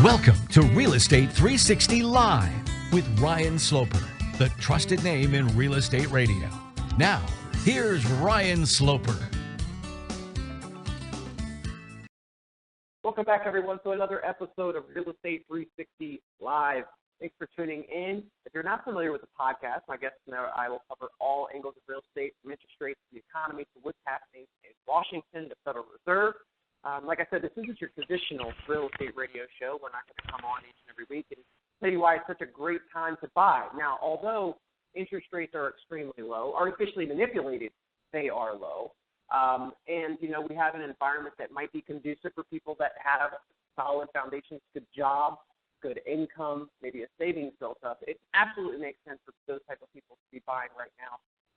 Welcome to Real Estate 360 Live with Ryan Sloper, the trusted name in real estate radio. Now, here's Ryan Sloper. Welcome back, everyone, to another episode of Real Estate 360 Live. Thanks for tuning in. If you're not familiar with the podcast, my guest and I will cover all angles of real estate, from interest rates to the economy to what's happening in Washington, the Federal Reserve. Like I said, this isn't your traditional real estate radio show. We're not going to come on each and every week and tell you why it's such a great time to buy. Now, although interest rates are extremely low, artificially manipulated, they are low. And, you know, we have an environment that might be conducive for people that have solid foundations, good jobs, good income, maybe a savings built up. It absolutely makes sense for those type of people to be buying right now.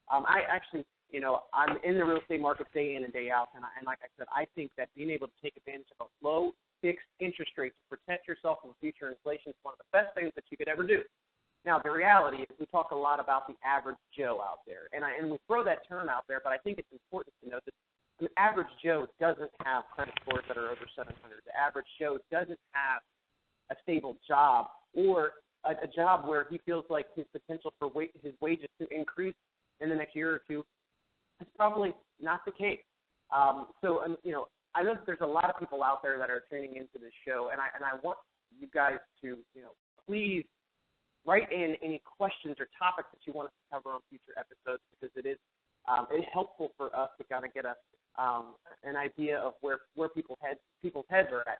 I actually, you know, I'm in the real estate market day in and day out, and like I said, I think that being able to take advantage of a low fixed interest rate to protect yourself from future inflation is one of the best things that you could ever do. Now, the reality is we talk a lot about the average Joe out there, and we throw that term out there, but I think it's important to note that the average Joe doesn't have credit scores that are over 700. The average Joe doesn't have a stable job or a job where he feels like his potential for his wages to increase in the next year or two is probably not the case. You know, I know that there's a lot of people out there that are tuning into this show, and I want you guys to, you know, please write in any questions or topics that you want us to cover on future episodes, because it is helpful for us to kind of get an idea of where people's heads are at.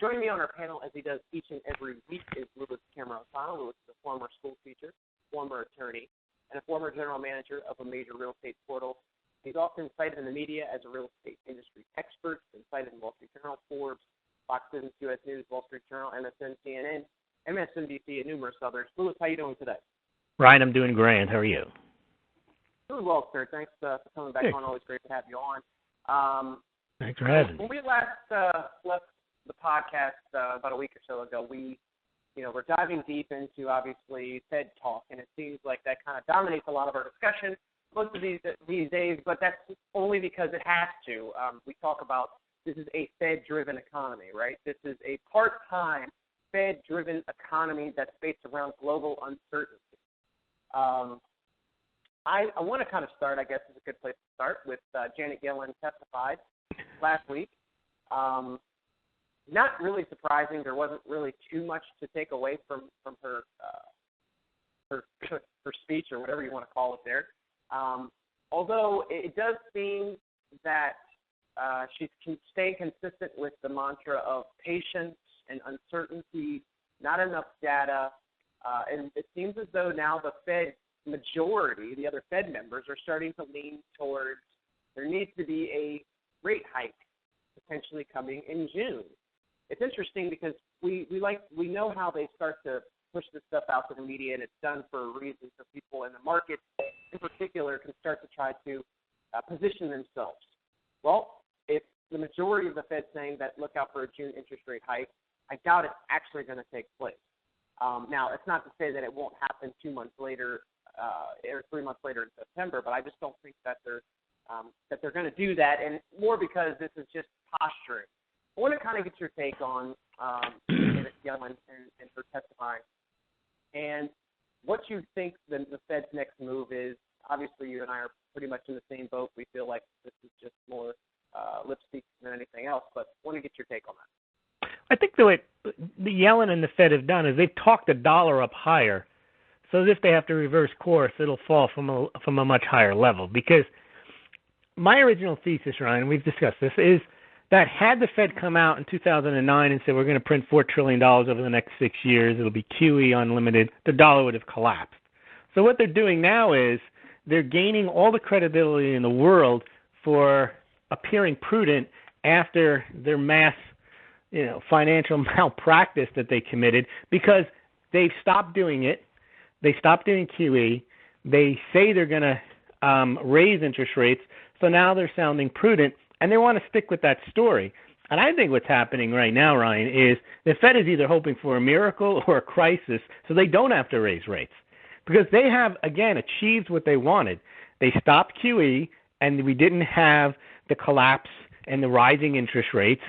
Joining me on our panel, as he does each and every week, is Louis Camerosano. Louis is a former school teacher, former attorney, and a former general manager of a major real estate portal. He's often cited in the media as a real estate industry expert, been cited in Wall Street Journal, Forbes, Fox Business, U.S. News, Wall Street Journal, MSN, CNN, MSNBC, and numerous others. Louis, how are you doing today? Ryan, I'm doing grand. How are you? Doing well, sir. Thanks for coming back on. Always great to have you on. Thanks for having me. When we last left the podcast about a week or so ago, we're diving deep into, obviously, Fed talk, and it seems like that kind of dominates a lot of our discussion most of these days, but that's only because it has to. We talk about this is a Fed-driven economy, right? This is a part-time Fed-driven economy that's based around global uncertainty. I want to kind of start, I guess is a good place to start, with Janet Yellen testified last week. Not really surprising. There wasn't really too much to take away from her speech, or whatever you want to call it there. Although it does seem that she's staying consistent with the mantra of patience and uncertainty, not enough data, and it seems as though now the Fed majority, the other Fed members, are starting to lean towards there needs to be a rate hike potentially coming in June. It's interesting because we know how they start to push this stuff out to the media, and it's done for a reason, so people in the market in particular can start to try to position themselves. Well, if the majority of the Fed saying that look out for a June interest rate hike, I doubt it's actually going to take place. Now, it's not to say that it won't happen 2 months later or 3 months later in September, but I just don't think that they're going to do that, and more because this is just posturing. I want to kind of get your take on Janet Yellen and her testifying, and what you think the Fed's next move is. Obviously, you and I are pretty much in the same boat. We feel like this is just more lipstick than anything else, but I want to get your take on that. I think the way the Yellen and the Fed have done is they've talked the dollar up higher, so that if they have to reverse course, it'll fall from a much higher level. Because my original thesis, Ryan, we've discussed this, is that had the Fed come out in 2009 and said we're going to print $4 trillion over the next 6 years, it'll be QE unlimited, the dollar would have collapsed. So what they're doing now is they're gaining all the credibility in the world for appearing prudent after their mass, financial malpractice that they committed, because they've stopped doing it. They stopped doing QE. They say they're going to raise interest rates, so now they're sounding prudent. And they want to stick with that story. And I think what's happening right now, Ryan, is the Fed is either hoping for a miracle or a crisis so they don't have to raise rates. Because they have, again, achieved what they wanted. They stopped QE, and we didn't have the collapse and the rising interest rates.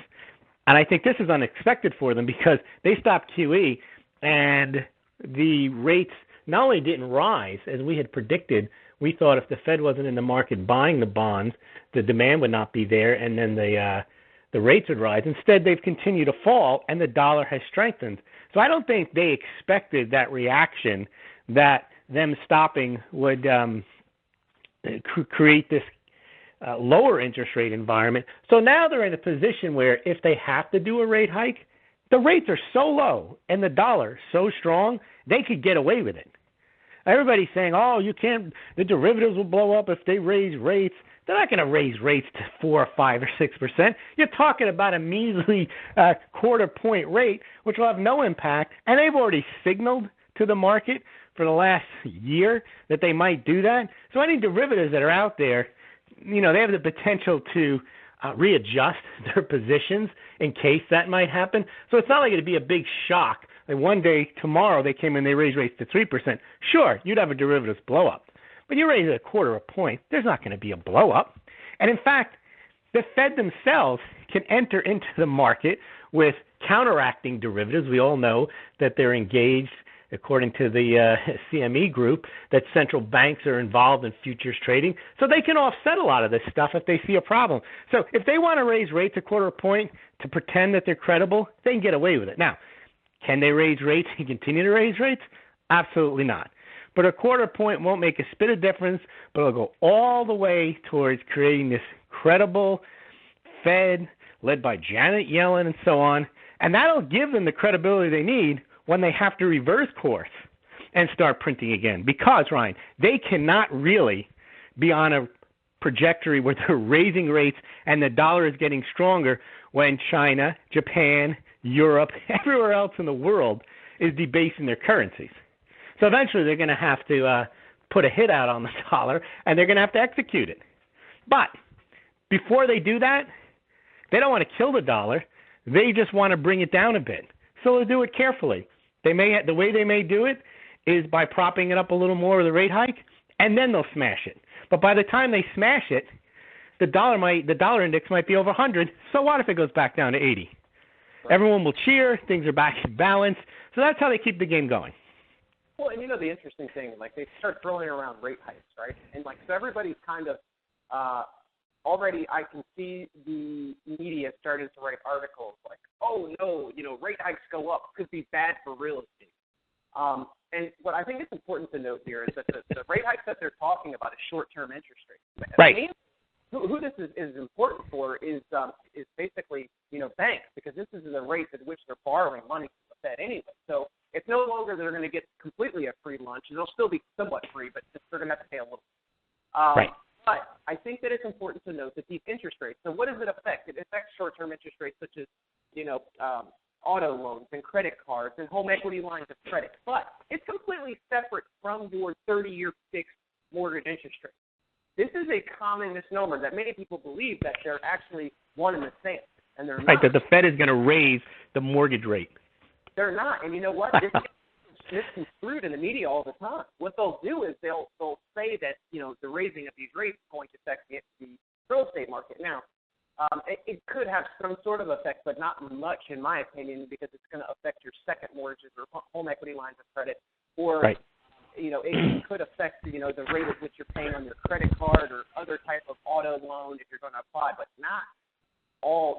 And I think this is unexpected for them because they stopped QE and the rates not only didn't rise, as we had predicted. We thought if the Fed wasn't in the market buying the bonds, the demand would not be there, and then the rates would rise. Instead, they've continued to fall, and the dollar has strengthened. So I don't think they expected that reaction, that them stopping would create this lower interest rate environment. So now they're in a position where if they have to do a rate hike, the rates are so low and the dollar so strong, they could get away with it. Everybody's saying, oh, you can't, the derivatives will blow up if they raise rates. They're not going to raise rates to 4 or 5 or 6%. You're talking about a measly quarter point rate, which will have no impact. And they've already signaled to the market for the last year that they might do that. So any derivatives that are out there, they have the potential to readjust their positions in case that might happen. So it's not like it'd be a big shock. Like one day, tomorrow, they came in, they raised rates to 3%. Sure, you'd have a derivatives blow up. But you raise it a quarter of a point, there's not going to be a blow up. And in fact, the Fed themselves can enter into the market with counteracting derivatives. We all know that they're engaged, according to the CME group, that central banks are involved in futures trading. So they can offset a lot of this stuff if they see a problem. So if they want to raise rates a quarter of a point to pretend that they're credible, they can get away with it. Now, can they raise rates and continue to raise rates? Absolutely not. But a quarter point won't make a spit of difference, but it'll go all the way towards creating this credible Fed led by Janet Yellen and so on, and that'll give them the credibility they need when they have to reverse course and start printing again. Because, Ryan, they cannot really be on a trajectory where they're raising rates and the dollar is getting stronger when China, Japan, Europe, everywhere else in the world is debasing their currencies. So eventually they're going to have to put a hit out on the dollar, and they're going to have to execute it. But before they do that, they don't want to kill the dollar. They just want to bring it down a bit. So they'll do it carefully. The way they may do it is by propping it up a little more with a rate hike, and then they'll smash it. But by the time they smash it, the dollar index might be over 100. So what if it goes back down to 80? Right. Everyone will cheer. Things are back in balance. So that's how they keep the game going. Well, and the interesting thing, they start throwing around rate hikes, right? And so everybody's kind of already. I can see the media starting to write articles like, "Oh no, rate hikes go up, could be bad for real estate." And what I think is important to note here is that the rate hikes that they're talking about is short-term interest rates. Right. Who this is important for is basically banks, because this is the rate at which they're borrowing money from the Fed anyway. So it's no longer they're going to get completely a free lunch. It'll still be somewhat free, but they're going to have to pay a little. Right. But I think that it's important to note that these interest rates. So what does it affect? It affects short-term interest rates such as auto loans and credit cards and home equity lines of credit. But it's completely separate from your 30-year fixed mortgage interest rate. This is a common misnomer that many people believe that they're actually one and the same, and they're not. Right, that the Fed is going to raise the mortgage rate. They're not, and you know what? This is misconstrued in the media all the time. What they'll do is they'll say that the raising of these rates is going to affect the real estate market. Now, it could have some sort of effect, but not much, in my opinion, because it's going to affect your second mortgages or home equity lines of credit, or right. It could affect the rate at which you're paying on your credit card or other type of auto loan if you're going to apply, but not all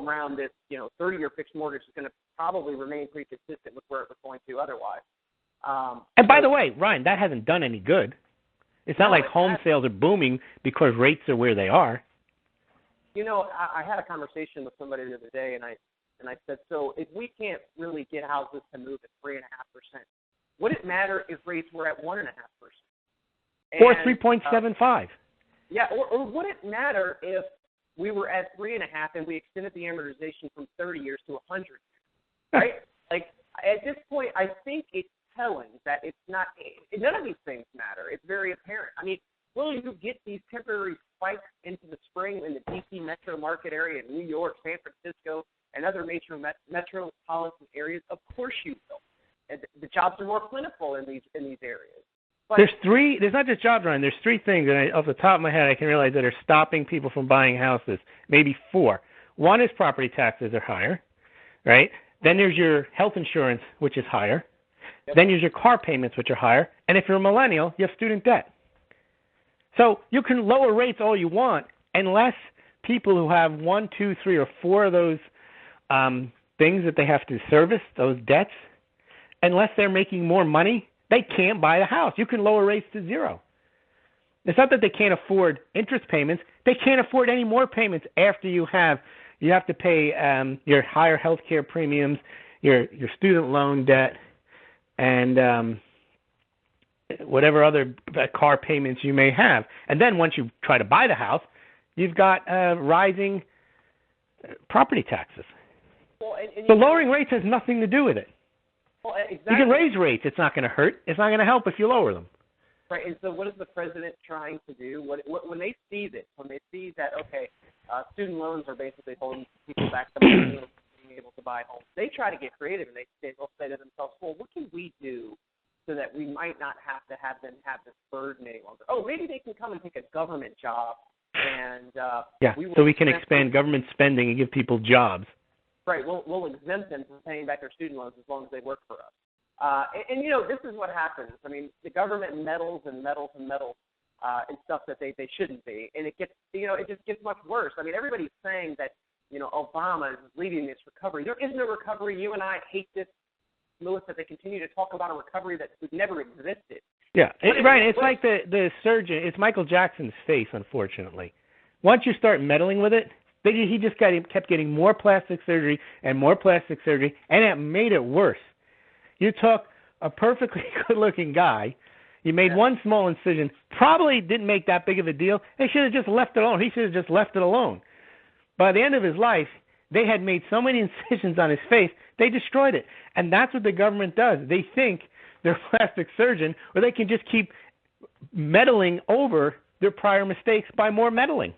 around this 30-year fixed mortgage is going to probably remain pretty consistent with where it was going to otherwise. And by the way, Ryan, that hasn't done any good. It's not like home sales are booming because rates are where they are. I had a conversation with somebody the other day, and I said, so if we can't really get houses to move at 3.5%, would it matter if rates were at 1.5%? Or 3.75? Yeah, or would it matter if we were at 3.5 and we extended the amortization from 30 years to 100? Right? At this point, I think it's telling that it's not. None of these things matter. It's very apparent. I mean, will you get these temporary spikes into the spring in the D.C. metro market area, in New York, San Francisco, and other major metropolitan areas? Of course you will. And the jobs are more plentiful in these areas. But there's not just jobs, Ryan. There's three things that off the top of my head I can realize that are stopping people from buying houses. Maybe four. One is property taxes are higher, right? Then there's your health insurance, which is higher. Yep. Then there's your car payments, which are higher. And if you're a millennial, you have student debt. So you can lower rates all you want unless people who have 1, 2, 3, or 4 of those things that they have to service, those debts, unless they're making more money, they can't buy the house. You can lower rates to 0. It's not that they can't afford interest payments. They can't afford any more payments after you have to pay your higher health care premiums, your student loan debt, and whatever other car payments you may have. And then once you try to buy the house, you've got rising property taxes. Well, and so lowering rates has nothing to do with it. Well, exactly. You can raise rates. It's not going to hurt. It's not going to help if you lower them. Right, and so what is the president trying to do? When they see this, when they see that, okay, student loans are basically holding people back from being able to buy homes, they try to get creative, and they'll say to themselves, well, what can we do so that we might not have to have them have this burden any longer? Oh, maybe they can come and take a government job, and so we can expand government spending and give people jobs. Right, we'll exempt them from paying back their student loans as long as they work for us. And this is what happens. I mean, the government meddles and stuff that they shouldn't be, and it gets, it just gets much worse. I mean, everybody's saying that, Obama is leading this recovery. There is no recovery. You and I hate this, Lewis, that they continue to talk about a recovery that never existed. Yeah, right. It's like the surgeon. It's Michael Jackson's face, unfortunately. Once you start meddling with it, he just kept getting more plastic surgery, and it made it worse. You took a perfectly good-looking guy, you made one small incision, probably didn't make that big of a deal. They should have just left it alone. He should have just left it alone. By the end of his life, they had made so many incisions on his face, they destroyed it. And that's what the government does. They think they're a plastic surgeon, or they can just keep meddling over their prior mistakes by more meddling.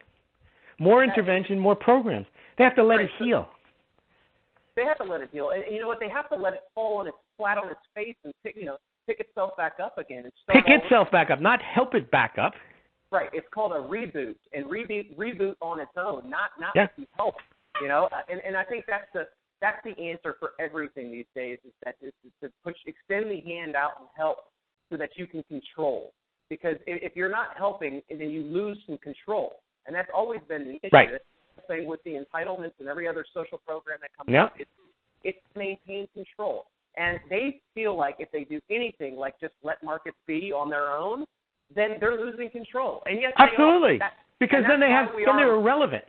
More intervention, more programs. They have to let it heal. They have to let it heal. And you know what? They have to let it fall flat on its face and pick itself back up again. And pick itself back up, not help it back up. Right. It's called a reboot, and reboot on its own, not with help. And I think that's the answer for everything these days, is to extend the hand out and help so that you can control. Because if you're not helping, then you lose some control. And that's always been the issue. Right. Same with the entitlements and every other social program that comes up. It's maintain control. And they feel like if they do anything like just let markets be on their own, then they're losing control. And yes, absolutely, because then they're irrelevant.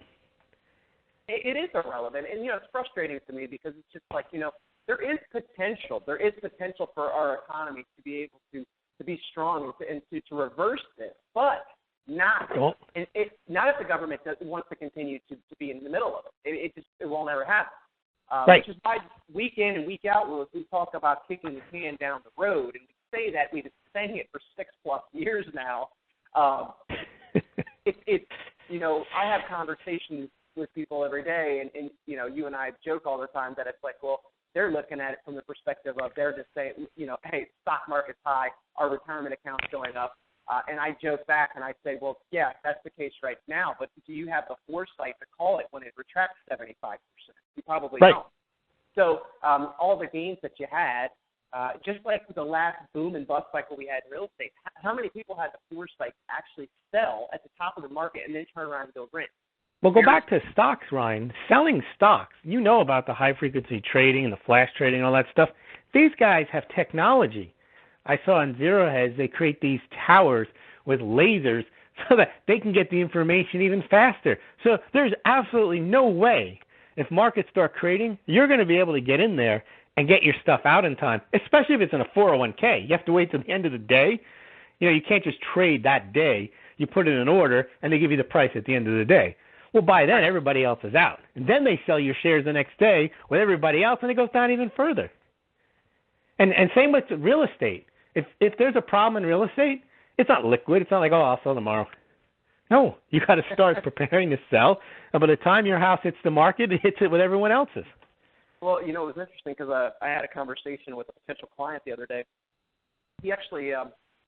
It is irrelevant, and it's frustrating to me because it's just like there is potential. There is potential for our economy to be able to be strong and to reverse this, but not if the government wants to continue to be in the middle of it. It won't ever happen. Right. Which is why week in and week out, we talk about kicking the can down the road, and we say that we've been saying it for 6+ years now. I have conversations with people every day, and you and I joke all the time that it's like, well, they're looking at it from the perspective of they're just saying, hey, stock market's high, our retirement account's going up. And I joke back and I say, well, yeah, that's the case right now, but do you have the foresight to call it when it retracts 75%? You probably don't. So all the gains that you had, just like the last boom and bust cycle we had in real estate, how many people had the foresight to actually sell at the top of the market and then turn around and build rent? Well, go back to stocks, Ryan. Selling stocks, about the high-frequency trading and the flash trading and all that stuff. These guys have technology. I saw on Zero Hedge they create these towers with lasers so that they can get the information even faster. So there's absolutely no way, if markets start creating, you're going to be able to get in there and get your stuff out in time, especially if it's in a 401k. You have to wait till the end of the day. You can't just trade that day. You put in an order, and they give you the price at the end of the day. Well, by then, everybody else is out. And then they sell your shares the next day with everybody else, and it goes down even further. And same with real estate. If there's a problem in real estate, it's not liquid. It's not like, I'll sell tomorrow. No, you got to start preparing to sell. And by the time your house hits the market, it hits it with everyone else's. Well, it was interesting because I had a conversation with a potential client the other day. He actually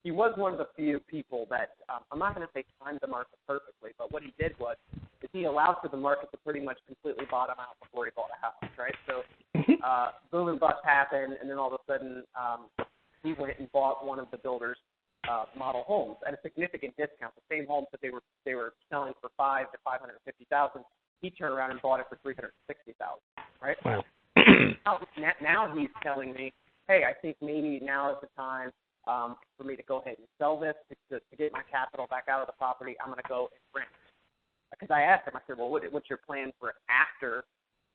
he was one of the few people that I'm not going to say timed the market perfectly, but what he did was is he allowed for the market to pretty much completely bottom out before he bought a house, right? So boom and bust happened, and then all of a sudden he went and bought one of the builders' model homes at a significant discount. The same homes that they were selling for $500,000 to $550,000, he turned around and bought it for $360,000, right? Wow. Now he's telling me, hey, I think maybe now is the time for me to go ahead and sell this to get my capital back out of the property. I'm going to go and rent. Because I asked him, I said, well, what's your plan for after,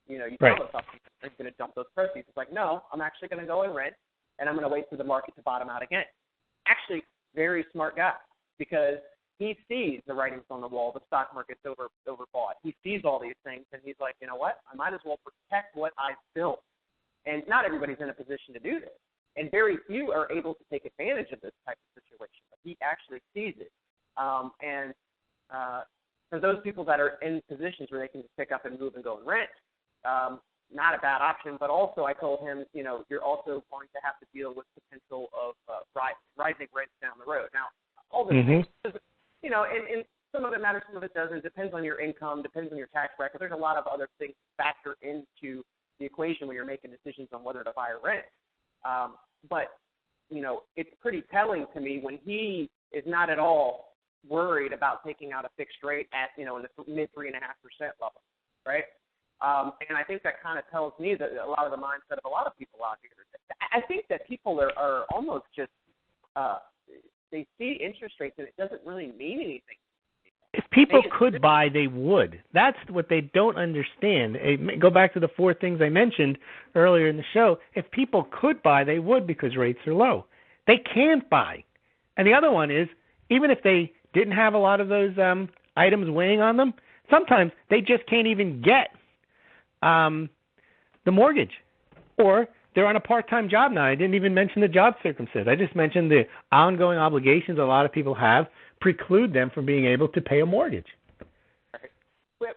you sell the property? Are you going to dump those proceeds? He's like, no, I'm actually going to go and rent, and I'm going to wait for the market to bottom out again. Actually, very smart guy, because he sees the writings on the wall. The stock market's overbought. He sees all these things, and he's like, you know what? I might as well protect what I've built. And not everybody's in a position to do this. And very few are able to take advantage of this type of situation. But he actually sees it. For those people that are in positions where they can just pick up and move and go and rent, not a bad option. But also I told him, you're also going to have to deal with potential of rising rents down the road. Now, all this, and some of it matters, some of it doesn't. Depends on your income, depends on your tax bracket. There's a lot of other things that factor into the equation when you're making decisions on whether to buy or rent. But it's pretty telling to me when he is not at all worried about taking out a fixed rate at, in the mid 3.5% level, right? And I think that kind of tells me that a lot of the mindset of a lot of people out here. I think that people are almost just, they see interest rates and it doesn't really mean anything. If people could buy, they would. That's what they don't understand. Go back to the 4 things I mentioned earlier in the show. If people could buy, they would, because rates are low. They can't buy. And the other one is, even if they didn't have a lot of those items weighing on them, sometimes they just can't even get the mortgage. Or they're on a part-time job now. I didn't even mention the job circumstances. I just mentioned the ongoing obligations a lot of people have preclude them from being able to pay a mortgage.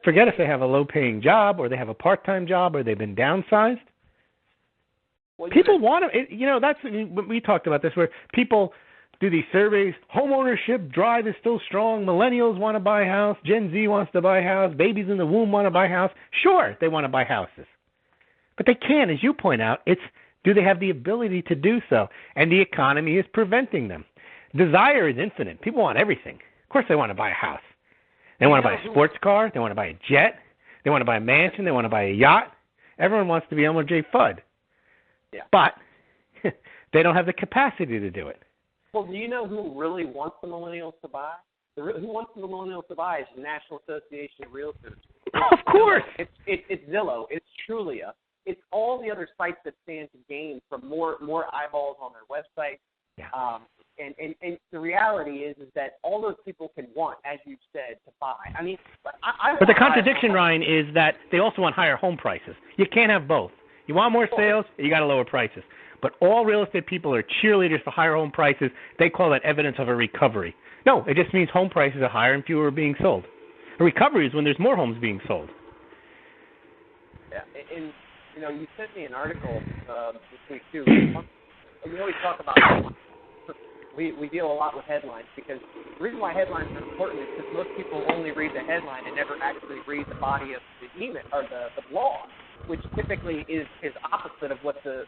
Forget if they have a low-paying job or they have a part-time job or they've been downsized. Well, people want to, that's, we talked about this, where people do these surveys. Homeownership drive is still strong. Millennials want to buy a house. Gen Z wants to buy a house. Babies in the womb want to buy a house. Sure, they want to buy houses. But they can't, as you point out. It's, do they have the ability to do so? And the economy is preventing them. Desire is infinite. People want everything. Of course they want to buy a house. They want to buy a sports car. They want to buy a jet. They want to buy a mansion. They want to buy a yacht. Everyone wants to be Elmer J. Fudd. Yeah. But they don't have the capacity to do it. Well, do you know who really wants the millennials to buy? Who wants the millennials to buy is the National Association of Realtors. Of course. It's Zillow. It's Trulia. It's all the other sites that stand to gain from more eyeballs on their website. Yeah. And the reality is that all those people can want, as you said, to buy. I mean, but the contradiction, Ryan, is that they also want higher home prices. You can't have both. You want more sales, you got to lower prices. But all real estate people are cheerleaders for higher home prices. They call that evidence of a recovery. No, it just means home prices are higher and fewer are being sold. A recovery is when there's more homes being sold. Yeah, and you sent me an article this week too. We always talk about headlines. We deal a lot with headlines, because the reason why headlines are important is because most people only read the headline and never actually read the body of the email or the blog, which typically is opposite of what the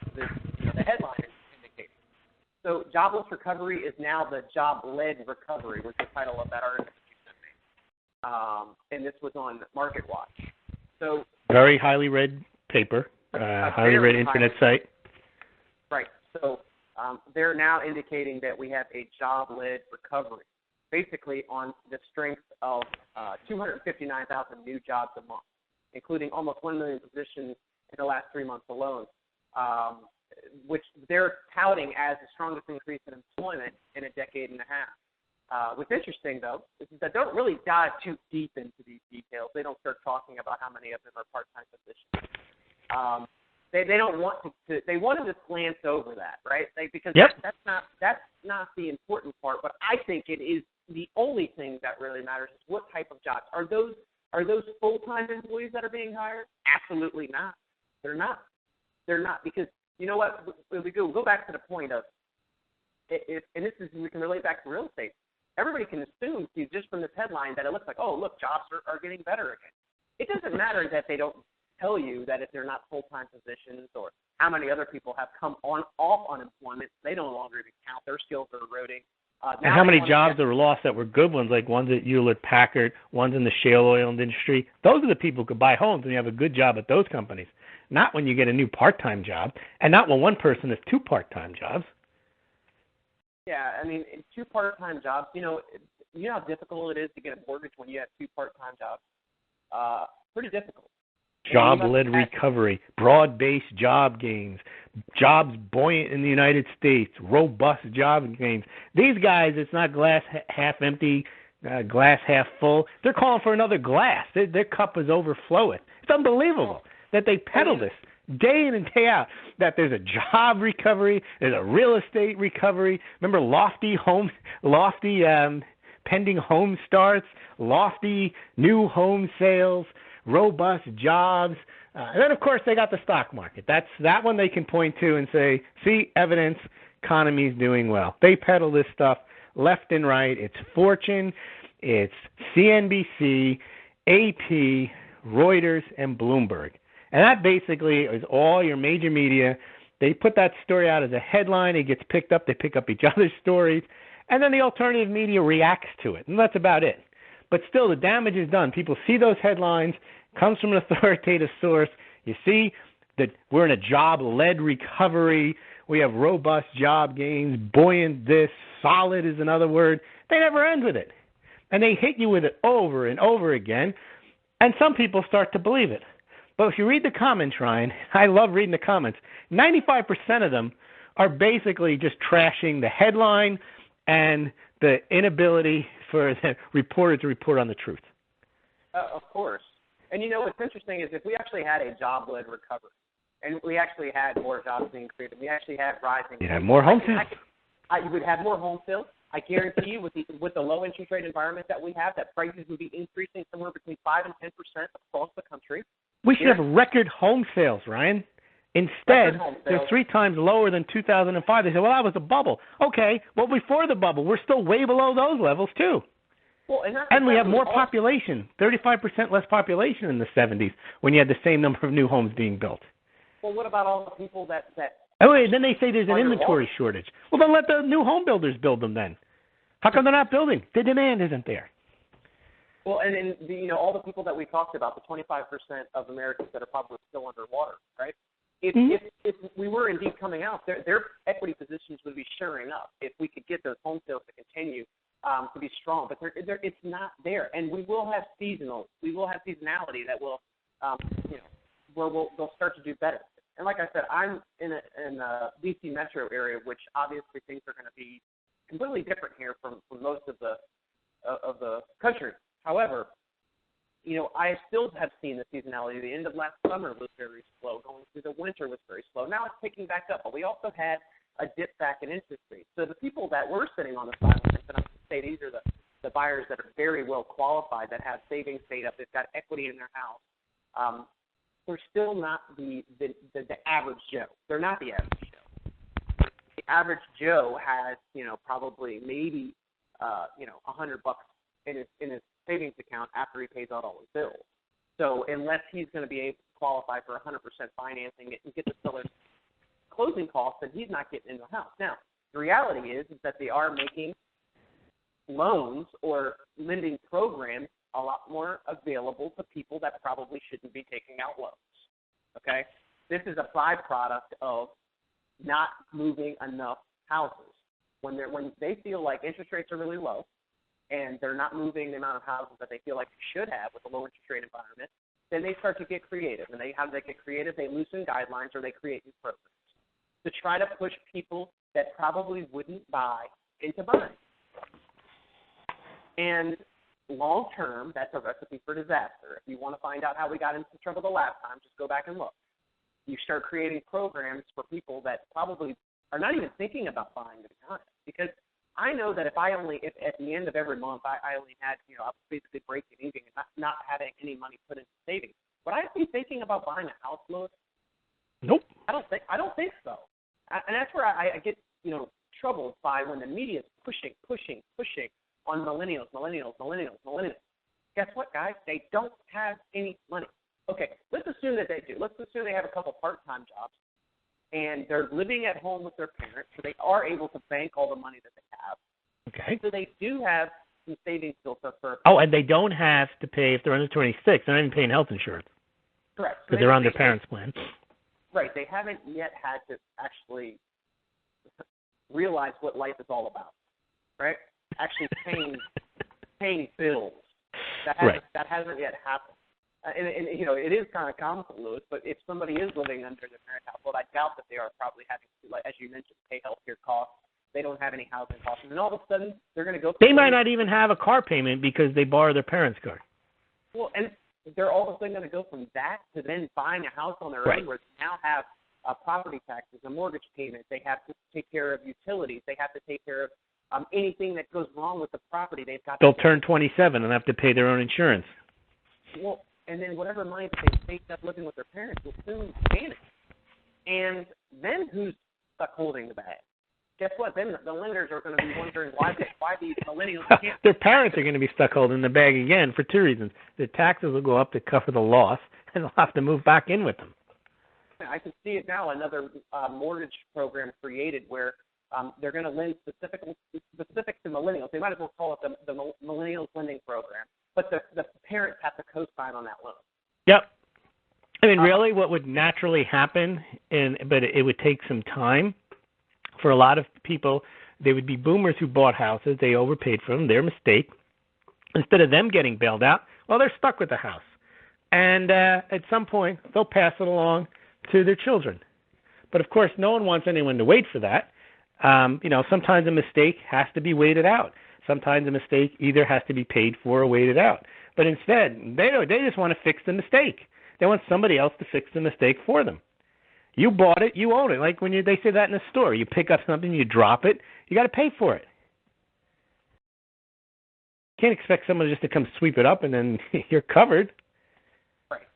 headline is indicating. So jobless recovery is now the job-led recovery, was the title of that article you sent me. And this was on Marketwatch. So very highly read paper, highly read internet site. Right. So they're now indicating that we have a job-led recovery, basically on the strength of 259,000 new jobs a month, including almost 1 million positions in the last 3 months alone, which they're touting as the strongest increase in employment in a decade and a half. What's interesting, though, is that they don't really dive too deep into these details. They don't start talking about how many of them are part-time positions. They don't want to. They want to just glance over that, right? Because that's not the important part. But I think it is the only thing that really matters is what type of jobs are those. Are those full-time employees that are being hired? Absolutely not. They're not. They're not, because you know what? We go back to the point of, and this is, we can relate back to real estate. everybody can assume, see, just from this headline, that it looks like, oh, look, jobs are getting better again. It doesn't matter that they don't tell you that if they're not full-time positions or how many other people have come off unemployment, they no longer even count. Their skills are eroding. And how many jobs are lost that were good ones, like ones at Hewlett-Packard, ones in the shale oil industry? Those are the people who could buy homes when you have a good job at those companies, not when you get a new part-time job, and not when one person has two part-time jobs. Yeah, I mean, two part-time jobs, you know how difficult it is to get a mortgage when you have two part-time jobs? Pretty difficult. Job-led recovery, broad-based job gains, jobs buoyant in the United States, robust job gains. These guys, it's not glass half empty, glass half full. They're calling for another glass. Their cup is overflowing. It's unbelievable that they peddle this day in and day out, that there's a job recovery, there's a real estate recovery. Remember lofty pending home starts, lofty new home sales, robust jobs. And then, of course, they got the stock market. That's that one they can point to and say, see, evidence, economy's doing well. They peddle this stuff left and right. It's Fortune, it's CNBC, AP, Reuters, and Bloomberg. And that basically is all your major media. They put that story out as a headline. It gets picked up. They pick up each other's stories. And then the alternative media reacts to it. And that's about it. But still, the damage is done. People see those headlines, comes from an authoritative source. You see that we're in a job-led recovery. We have robust job gains, buoyant this, solid is another word. They never end with it. And they hit you with it over and over again. And some people start to believe it. But if you read the comments, Ryan, I love reading the comments, 95% of them are basically just trashing the headline and the inability for the reporter to report on the truth. Of course. And what's interesting is if we actually had a job-led recovery and we actually had more jobs being created, we actually had rising. You'd have more home sales. You would have more home sales. I guarantee you with the low interest rate environment that we have, that prices would be increasing somewhere between 5 and 10% across the country. We should have record home sales, Ryan. Instead, they're 3 times lower than 2005. They say, well, that was a bubble. Okay, well, before the bubble, we're still way below those levels, too. Well, and we have more population, 35% less population in the 70s when you had the same number of new homes being built. Well, what about all the people that oh, wait, then they say there's an inventory shortage. Well, then let the new home builders build them then. How come they're not building? The demand isn't there. Well, and all the people that we talked about, the 25% of Americans that are probably still underwater, right? If we were indeed coming out, their equity positions would be shoring up if we could get those home sales to continue to be strong. But it's not there, and we will have seasonality that will, where they'll start to do better. And like I said, I'm in a D.C. metro area, which obviously things are going to be completely different here from most of the country. However, I still have seen the seasonality. The end of last summer was very slow. Going through the winter was very slow. Now it's picking back up, but we also had a dip back in interest rates. So the people that were sitting on the sidelines, and I'm going to say these are the buyers that are very well qualified, that have savings paid up, they've got equity in their house, they're still not the average Joe. They're not the average Joe. The average Joe has, probably maybe, $100 in his savings account after he pays out all his bills. So unless he's going to be able to qualify for 100% financing and get the seller's closing costs, then he's not getting into a house. Now, the reality is that they are making loans or lending programs a lot more available to people that probably shouldn't be taking out loans. Okay? This is a byproduct of not moving enough houses. When they feel like interest rates are really low and they're not moving the amount of houses that they feel like they should have with a low interest rate environment, then they start to get creative. And how do they get creative? They loosen guidelines or they create new programs to try to push people that probably wouldn't buy into buying. And long term, that's a recipe for disaster. If you want to find out how we got into trouble the last time, just go back and look. You start creating programs for people that probably are not even thinking about buying, to be honest. Because I know that if at the end of every month I only had, I was basically breaking even and not having any money put into savings, would I be thinking about buying a house, Lewis? Nope. I don't think so. And that's where I get, troubled by when the media is pushing on millennials. Guess what, guys? They don't have any money. Okay, let's assume that they do. Let's assume they have a couple part-time jobs, and they're living at home with their parents, so they are able to bank all the money that they have. Okay. So they do have some savings built up for. Oh, and they don't have to pay if they're under 26. They're not even paying health insurance. Correct. Because they're on their parents' plan. Right. They haven't yet had to actually realize what life is all about. Right. Actually paying bills. That hasn't yet happened. And you know, it is kind of comical, Louis, but if somebody is living under their parents' household, I doubt that they are probably having to, like, as you mentioned, pay healthcare costs. They don't have any housing costs. And then all of a sudden, they're going to go. They might not even have a car payment because they borrow their parents' car. Well, and they're all of a sudden going to go from that to then buying a house on their own, where they now have property taxes, a mortgage payment. They have to take care of utilities. They have to take care of anything that goes wrong with the property. They'll turn 27 and have to pay their own insurance. Well, and then whatever money that they saved up living with their parents will soon vanish. And then who's stuck holding the bag? Guess what? Then the lenders are going to be wondering why these millennials can't. Their parents are going to be stuck holding the bag again for two reasons. Their taxes will go up to cover the loss, and they'll have to move back in with them. I can see it now, another mortgage program created where they're going to lend specific to millennials. They might as well call it the Millennials Lending Program. But the parents have to co-sign on that loan. Yep. I mean, really, what would naturally happen, but it would take some time for a lot of people. They would be boomers who bought houses. They overpaid for them, their mistake. Instead of them getting bailed out, well, they're stuck with the house. And at some point, they'll pass it along to their children. But, of course, no one wants anyone to wait for that. Sometimes a mistake has to be waited out. Sometimes a mistake either has to be paid for or waited out. But instead, they just want to fix the mistake. They want somebody else to fix the mistake for them. You bought it, you own it. Like when they say that in a store. You pick up something, you drop it, you got to pay for it. You can't expect someone just to come sweep it up and then you're covered. Right.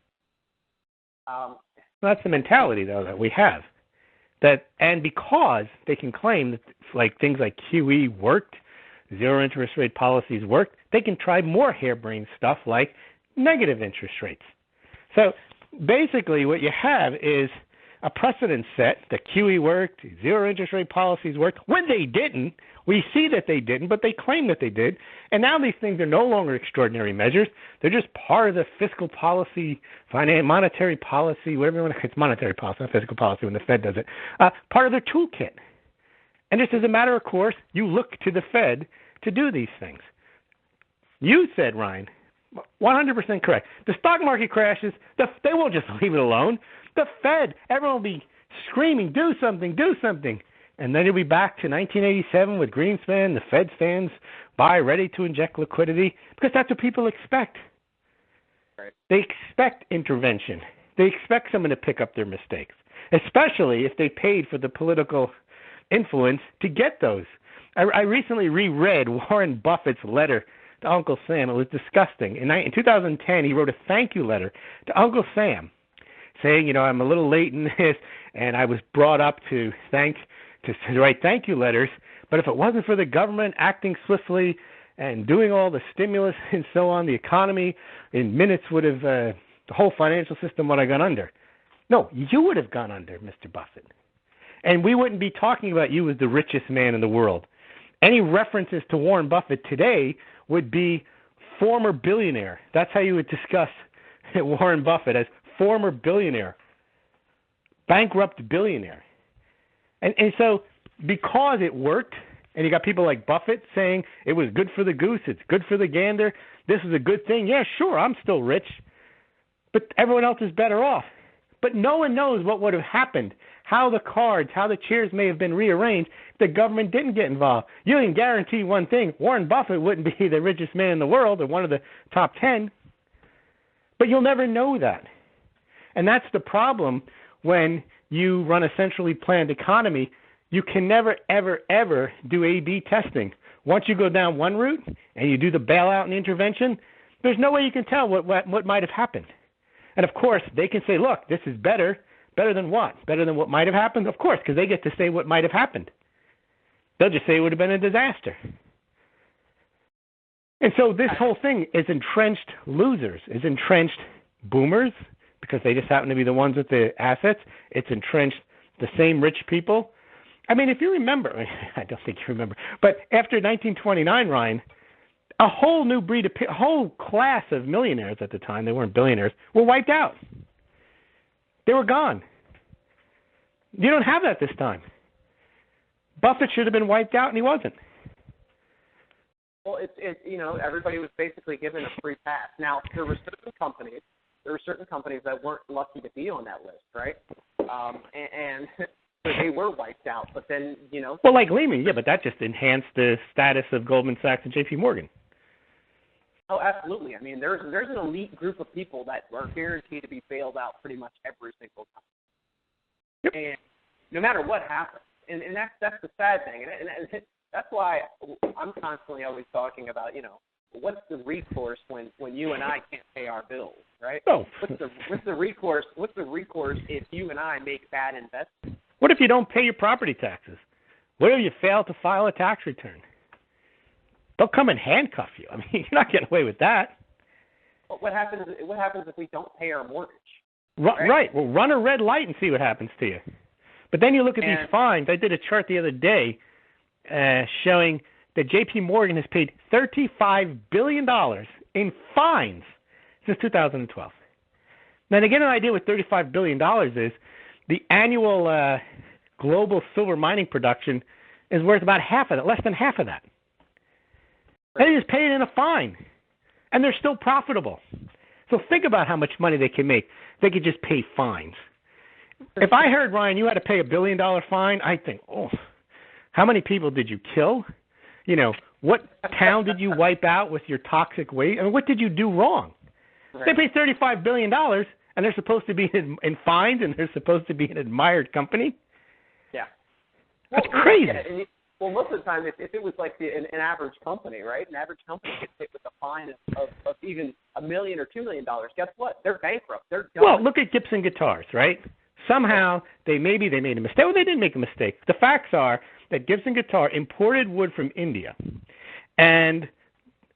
That's the mentality, though, that we have. And because they can claim that things like QE worked, zero interest rate policies worked, they can try more harebrained stuff like negative interest rates. So basically what you have is a precedent set that QE worked, zero interest rate policies worked, when they didn't. We see that they didn't, but they claim that they did. And now these things are no longer extraordinary measures. They're just part of the fiscal policy, monetary policy, whatever you want to. It's monetary policy, not fiscal policy when the Fed does it. Part of their toolkit. And just as a matter of course, you look to the Fed to do these things. You said, Ryan, 100% correct. The stock market crashes, they won't just leave it alone. The Fed, everyone will be screaming, do something, do something. And then you'll be back to 1987 with Greenspan, the Fed stands by ready to inject liquidity, because that's what people expect. Right. They expect intervention. They expect someone to pick up their mistakes, especially if they paid for the political influence to get those. I recently reread Warren Buffett's letter to Uncle Sam. It was disgusting. In 2010, he wrote a thank you letter to Uncle Sam saying, I'm a little late in this, and I was brought up to write thank you letters, but if it wasn't for the government acting swiftly and doing all the stimulus and so on, the economy in minutes would have, the whole financial system would have gone under. No, you would have gone under, Mr. Buffett. And we wouldn't be talking about you as the richest man in the world. Any references to Warren Buffett today would be former billionaire. That's how you would discuss Warren Buffett, as former billionaire, bankrupt billionaire. And so because it worked, and you got people like Buffett saying it was good for the goose, it's good for the gander, this is a good thing. Yeah, sure, I'm still rich, but everyone else is better off. But no one knows what would have happened, how the cards, how the chairs may have been rearranged if the government didn't get involved. You can guarantee one thing, Warren Buffett wouldn't be the richest man in the world or one of the top 10. But you'll never know that. And that's the problem when you run a centrally planned economy. You can never, ever, ever do A/B testing. Once you go down one route and you do the bailout and intervention, there's no way you can tell what might have happened. And, of course, they can say, look, this is better. Better than what? Better than what might have happened? Of course, because they get to say what might have happened. They'll just say it would have been a disaster. And so this whole thing is entrenched losers, is entrenched boomers, because they just happen to be the ones with the assets. It's entrenched the same rich people. I mean, if you remember, I don't think you remember, but after 1929, Ryan, a whole new breed of, a whole class of millionaires at the time, they weren't billionaires, were wiped out. They were gone. You don't have that this time. Buffett should have been wiped out, and he wasn't. Well, everybody was basically given a free pass. Now, there were certain companies that weren't lucky to be on that list, right? And so they were wiped out. But then, Well, like Lehman, yeah, but that just enhanced the status of Goldman Sachs and J.P. Morgan. Oh, absolutely. I mean, there's an elite group of people that are guaranteed to be bailed out pretty much every single time. Yep. And no matter what happens. And that's the sad thing. And that's why I'm constantly always talking about, what's the recourse when you and I can't pay our bills, right? Oh. What's the recourse if you and I make bad investments? What if you don't pay your property taxes? What if you fail to file a tax return? They'll come and handcuff you. I mean, you're not getting away with that. Well, what happens if we don't pay our mortgage? Right. Well, run a red light and see what happens to you. But then you look at these fines. I did a chart the other day showing that J.P. Morgan has paid $35 billion in fines since 2012. Now, to get an idea what $35 billion is, the annual global silver mining production is worth about half of that, less than half of that. Right. They just pay it in a fine, and they're still profitable. So think about how much money they can make. They could just pay fines. If I heard, Ryan, you had to pay $1 billion fine, I'd think, oh, how many people did you kill? What town did you wipe out with your toxic waste? I mean, what did you do wrong? Right. They pay $35 billion, and they're supposed to be in fines, and they're supposed to be an admired company? Yeah. That's crazy. Yeah, well, most of the time, if it was like an average company, right? An average company gets hit with a fine of even $1 million or $2 million. Guess what? They're bankrupt. They're done. Well, look at Gibson Guitars, right? Somehow they made a mistake. Well, they didn't make a mistake. The facts are that Gibson Guitar imported wood from India, and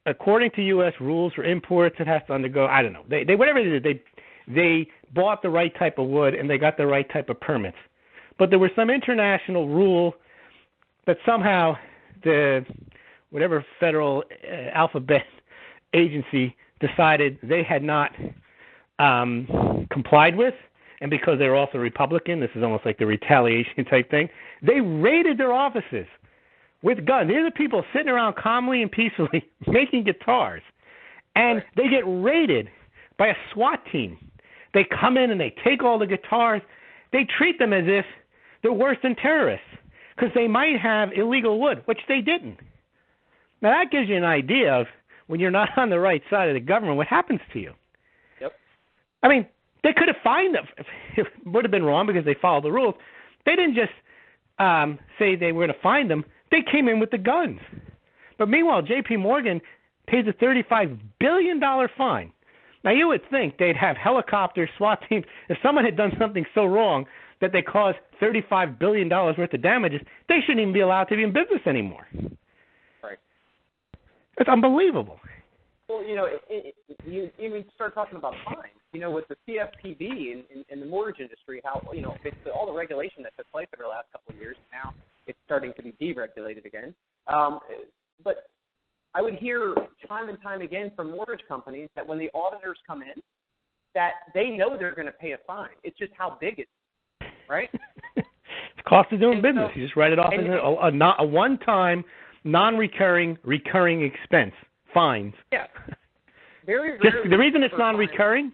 according to U.S. rules for imports, it has to undergo, I don't know, they whatever they did, they bought the right type of wood and they got the right type of permits. But there was some international rule that somehow the whatever federal alphabet agency decided they had not complied with. And because they were also Republican, this is almost like the retaliation type thing, they raided their offices with guns. These are people sitting around calmly and peacefully making guitars. And they get raided by a SWAT team. They come in and they take all the guitars. They treat them as if they're worse than terrorists because they might have illegal wood, which they didn't. Now, that gives you an idea of when you're not on the right side of the government, what happens to you. Yep. I mean, they could have fined them. It would have been wrong because they followed the rules. They didn't just say they were going to fine them. They came in with the guns. But meanwhile, J.P. Morgan pays a $35 billion fine. Now, you would think they'd have helicopters, SWAT teams. If someone had done something so wrong that they caused $35 billion worth of damages, they shouldn't even be allowed to be in business anymore. Right. It's unbelievable. Well, you even start talking about fines. With the CFPB in the mortgage industry, how, basically all the regulation that took place over the last couple of years, now it's starting to be deregulated again. But I would hear time and time again from mortgage companies that when the auditors come in, that they know they're going to pay a fine. It's just how big it is, right? It's the cost of doing business. You just write it off as a one-time, non-recurring, recurring expense. Fines. Yeah. Very just the reason it's non-recurring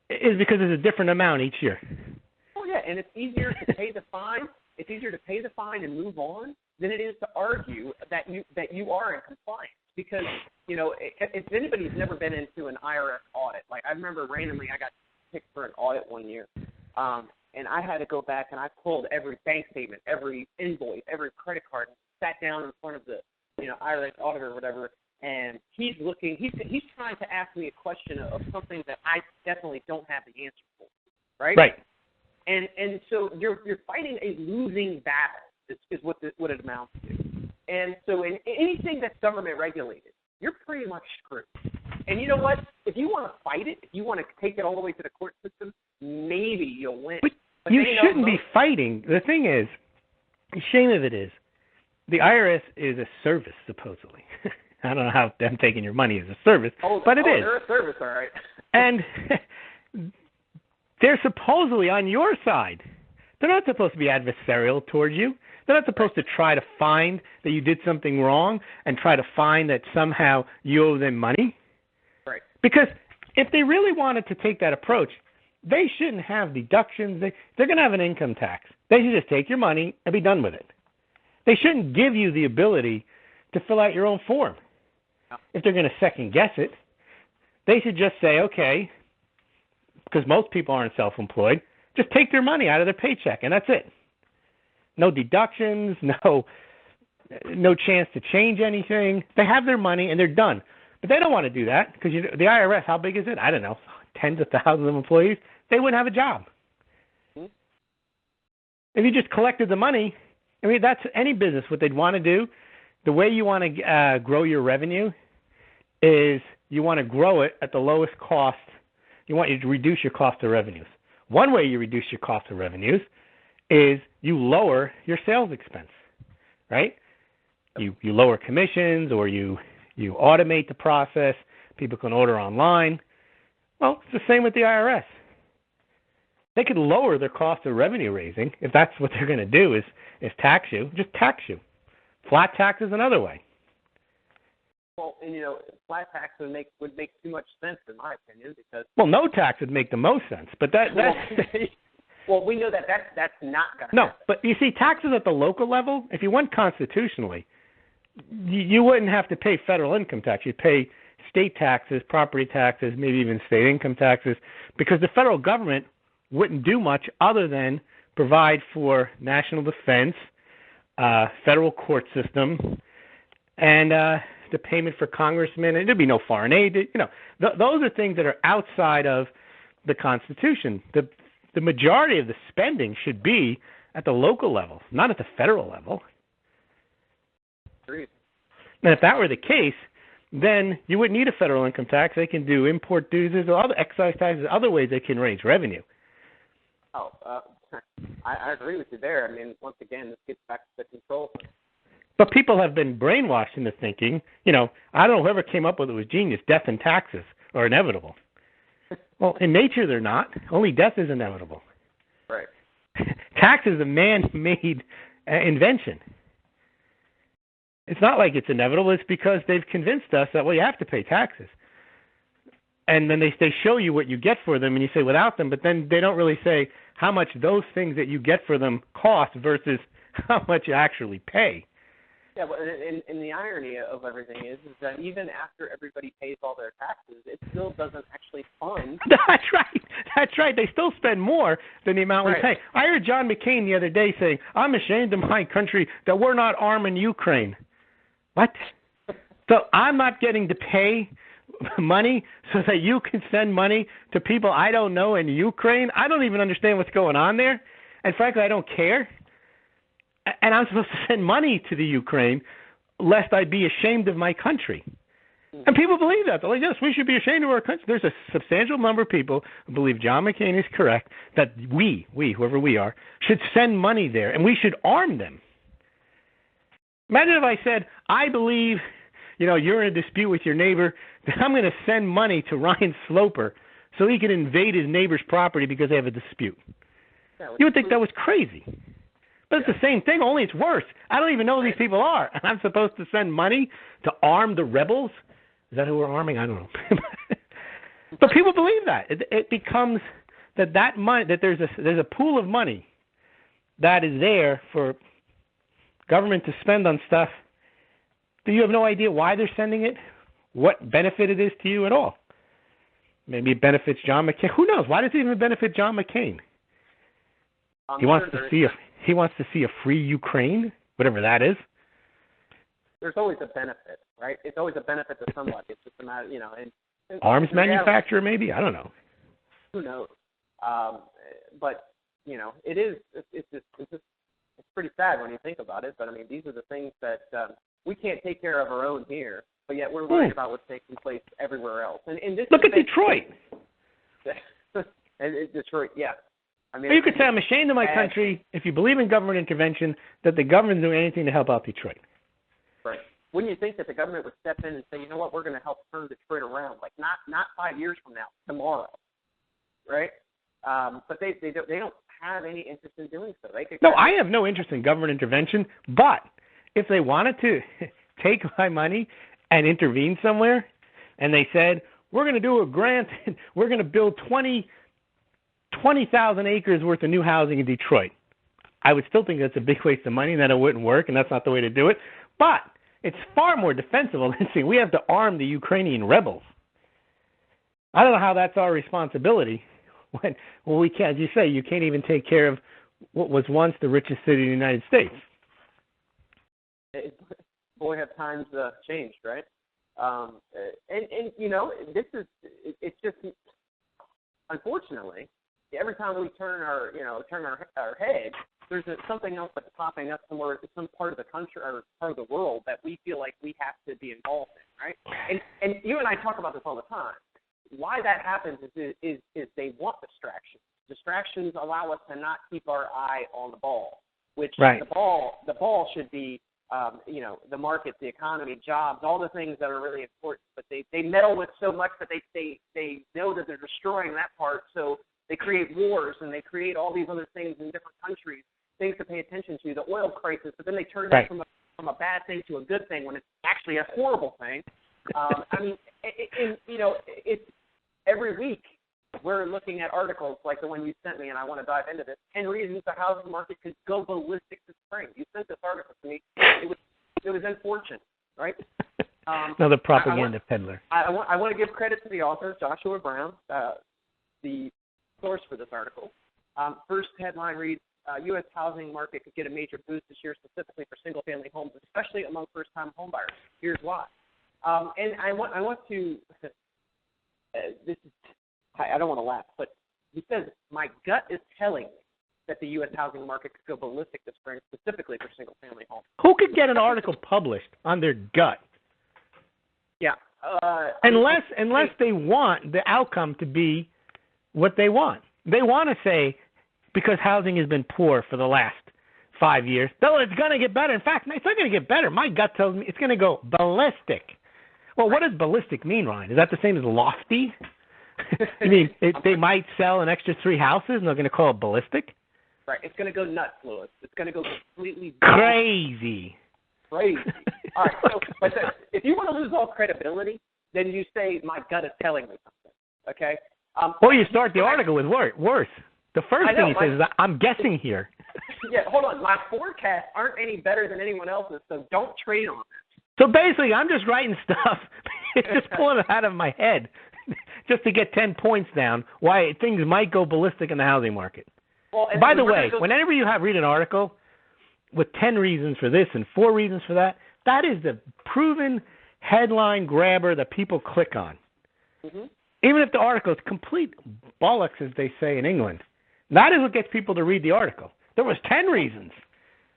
is because it's a different amount each year. Oh yeah, and it's easier to pay the fine. It's easier to pay the fine and move on than it is to argue that you are in compliance. Because if anybody's never been into an IRS audit, like I remember randomly I got picked for an audit one year, and I had to go back and I pulled every bank statement, every invoice, every credit card, and sat down in front of the IRS auditor or whatever. And he's trying to ask me a question of something that I definitely don't have the answer for, right? Right. And so you're fighting a losing battle is what it amounts to. And so in anything that's government regulated, you're pretty much screwed. And you know what? If you want to fight it, if you want to take it all the way to the court system, maybe you'll win. But you shouldn't be fighting. The thing is, the shame of it is, the IRS is a service, supposedly. I don't know how them taking your money is a service, but it is. They're a service, all right. And they're supposedly on your side. They're not supposed to be adversarial towards you. They're not supposed to try to find that you did something wrong and try to find that somehow you owe them money. Right. Because if they really wanted to take that approach, they shouldn't have deductions. They're going to have an income tax. They should just take your money and be done with it. They shouldn't give you the ability to fill out your own form. No. If they're going to second guess it, they should just say, okay, because most people aren't self-employed, just take their money out of their paycheck, and that's it. No deductions, no chance to change anything. They have their money, and they're done. But they don't want to do that because the IRS, how big is it? I don't know, tens of thousands of employees. They wouldn't have a job. Mm-hmm. If you just collected the money, I mean, that's any business. What they'd want to do, the way you want to grow your revenue is you want to grow it at the lowest cost. You want to reduce your cost of revenues. One way you reduce your cost of revenues is you lower your sales expense, right? You lower commissions or you automate the process. People can order online. Well, it's the same with the IRS. They could lower their cost of revenue raising if that's what they're going to do is tax you. Just tax you. Flat tax is another way. Well, and flat tax would make too much sense in my opinion because no tax would make the most sense, but that's well, we know that's not going to happen. No, but you see, taxes at the local level, if you went constitutionally, you wouldn't have to pay federal income tax. You'd pay state taxes, property taxes, maybe even state income taxes, because the federal government wouldn't do much other than provide for national defense, federal court system, and the payment for congressmen. And there'd be no foreign aid. Those are things that are outside of the Constitution. The majority of the spending should be at the local level, not at the federal level. Agreed. And if that were the case, then you wouldn't need a federal income tax. They can do import duties or other excise taxes, other ways they can raise revenue. I agree with you there. I mean, once again, this gets back to the control. But people have been brainwashed into thinking, I don't know, whoever came up with it was genius, death and taxes are inevitable. Well, in nature they're not. Only death is inevitable. Right. Tax is a man-made invention. It's not like it's inevitable. It's because they've convinced us that, you have to pay taxes. And then they show you what you get for them, and you say without them, but then they don't really say how much those things that you get for them cost versus how much you actually pay. Yeah, but and the irony of everything is that even after everybody pays all their taxes, it still doesn't actually fund. That's right. They still spend more than the amount we pay. I heard John McCain the other day saying, "I'm ashamed of my country that we're not arming Ukraine." What? So I'm not getting to pay money so that you can send money to people I don't know in Ukraine? I don't even understand what's going on there. And frankly, I don't care. And I'm supposed to send money to the Ukraine lest I be ashamed of my country. And people believe that. They're like, yes, we should be ashamed of our country. There's a substantial number of people who believe John McCain is correct, that we, whoever we are, should send money there, and we should arm them. Imagine if I said, I believe, you're in a dispute with your neighbor, that I'm going to send money to Ryan Sloper so he can invade his neighbor's property because they have a dispute. You would think that was crazy. But it's the same thing, only it's worse. I don't even know who these people are, and I'm supposed to send money to arm the rebels? Is that who we're arming? I don't know. But people believe that. It becomes that money, that there's a pool of money that is there for government to spend on stuff that you have no idea why they're sending it, what benefit it is to you at all. Maybe it benefits John McCain. Who knows? Why does it even benefit John McCain? He wants to see a free Ukraine, whatever that is. There's always a benefit, right? It's always a benefit to somebody. It's just a matter, and arms manufacturer, maybe? I don't know. Who knows? But it's pretty sad when you think about it. But I mean, these are the things that we can't take care of our own here, but yet we're worried about what's taking place everywhere else. And this look at Detroit. And Detroit, yeah. I mean, you could say I'm ashamed of my country if you believe in government intervention that the government's doing anything to help out Detroit. Right. Wouldn't you think that the government would step in and say, you know what, we're going to help turn Detroit around, like not 5 years from now, tomorrow, right? But they don't have any interest in doing so. I have no interest in government intervention, but if they wanted to take my money and intervene somewhere, and they said, we're going to do a grant, we're going to build 20,000 acres worth of new housing in Detroit, I would still think that's a big waste of money and that it wouldn't work, and that's not the way to do it. But it's far more defensible than saying we have to arm the Ukrainian rebels. I don't know how that's our responsibility when, we can't, as you say, you can't even take care of what was once the richest city in the United States. Boy, have times changed, right? And you know, it's just, unfortunately, every time we turn our head, there's something else that's popping up somewhere, some part of the country or part of the world that we feel like we have to be involved in, right? And you and I talk about this all the time. Why that happens is they want distractions. Distractions allow us to not keep our eye on the ball, which right. the ball should be, the market, the economy, jobs, all the things that are really important. But they meddle with so much that they know that they're destroying that part. So they create wars and they create all these other things in different countries, things to pay attention to, the oil crisis. But then they turn that from a bad thing to a good thing when it's actually a horrible thing. I mean, it's every week we're looking at articles like the one you sent me, and I want to dive into this. 10 reasons the housing market could go ballistic this spring. You sent this article to me. It was unfortunate, right? Another propaganda peddler. I want to give credit to the author, Joshua Brown, the source for this article. First headline reads, U.S. housing market could get a major boost this year, specifically for single-family homes, especially among first-time homebuyers. Here's why. And I want to this is, I don't want to laugh, but he says, my gut is telling me that the U.S. housing market could go ballistic this spring, specifically for single-family homes. Who could get an article published on their gut? Yeah. Unless they want the outcome to be what they want. They want to say, because housing has been poor for the last 5 years, though it's going to get better. In fact, it's not going to get better. My gut tells me it's going to go ballistic. Well, what does ballistic mean, Ryan? Is that the same as lofty? I mean, they might sell an extra 3 houses and they're going to call it ballistic? Right. It's going to go nuts, Lewis. It's going to go completely crazy. All right. So, but if you want to lose all credibility, then you say, my gut is telling me something. Okay? Or you start the article with worse. The first thing he says is, I'm guessing here. Yeah, hold on. My forecasts aren't any better than anyone else's, so don't trade on it. So basically, I'm just writing stuff, just pulling it out of my head, just to get 10 points down, why things might go ballistic in the housing market. Well, by the way, whenever you read an article with 10 reasons for this and 4 reasons for that, that is the proven headline grabber that people click on. Mm-hmm. Even if the article is complete bollocks, as they say in England, that is what gets people to read the article. There was 10 reasons.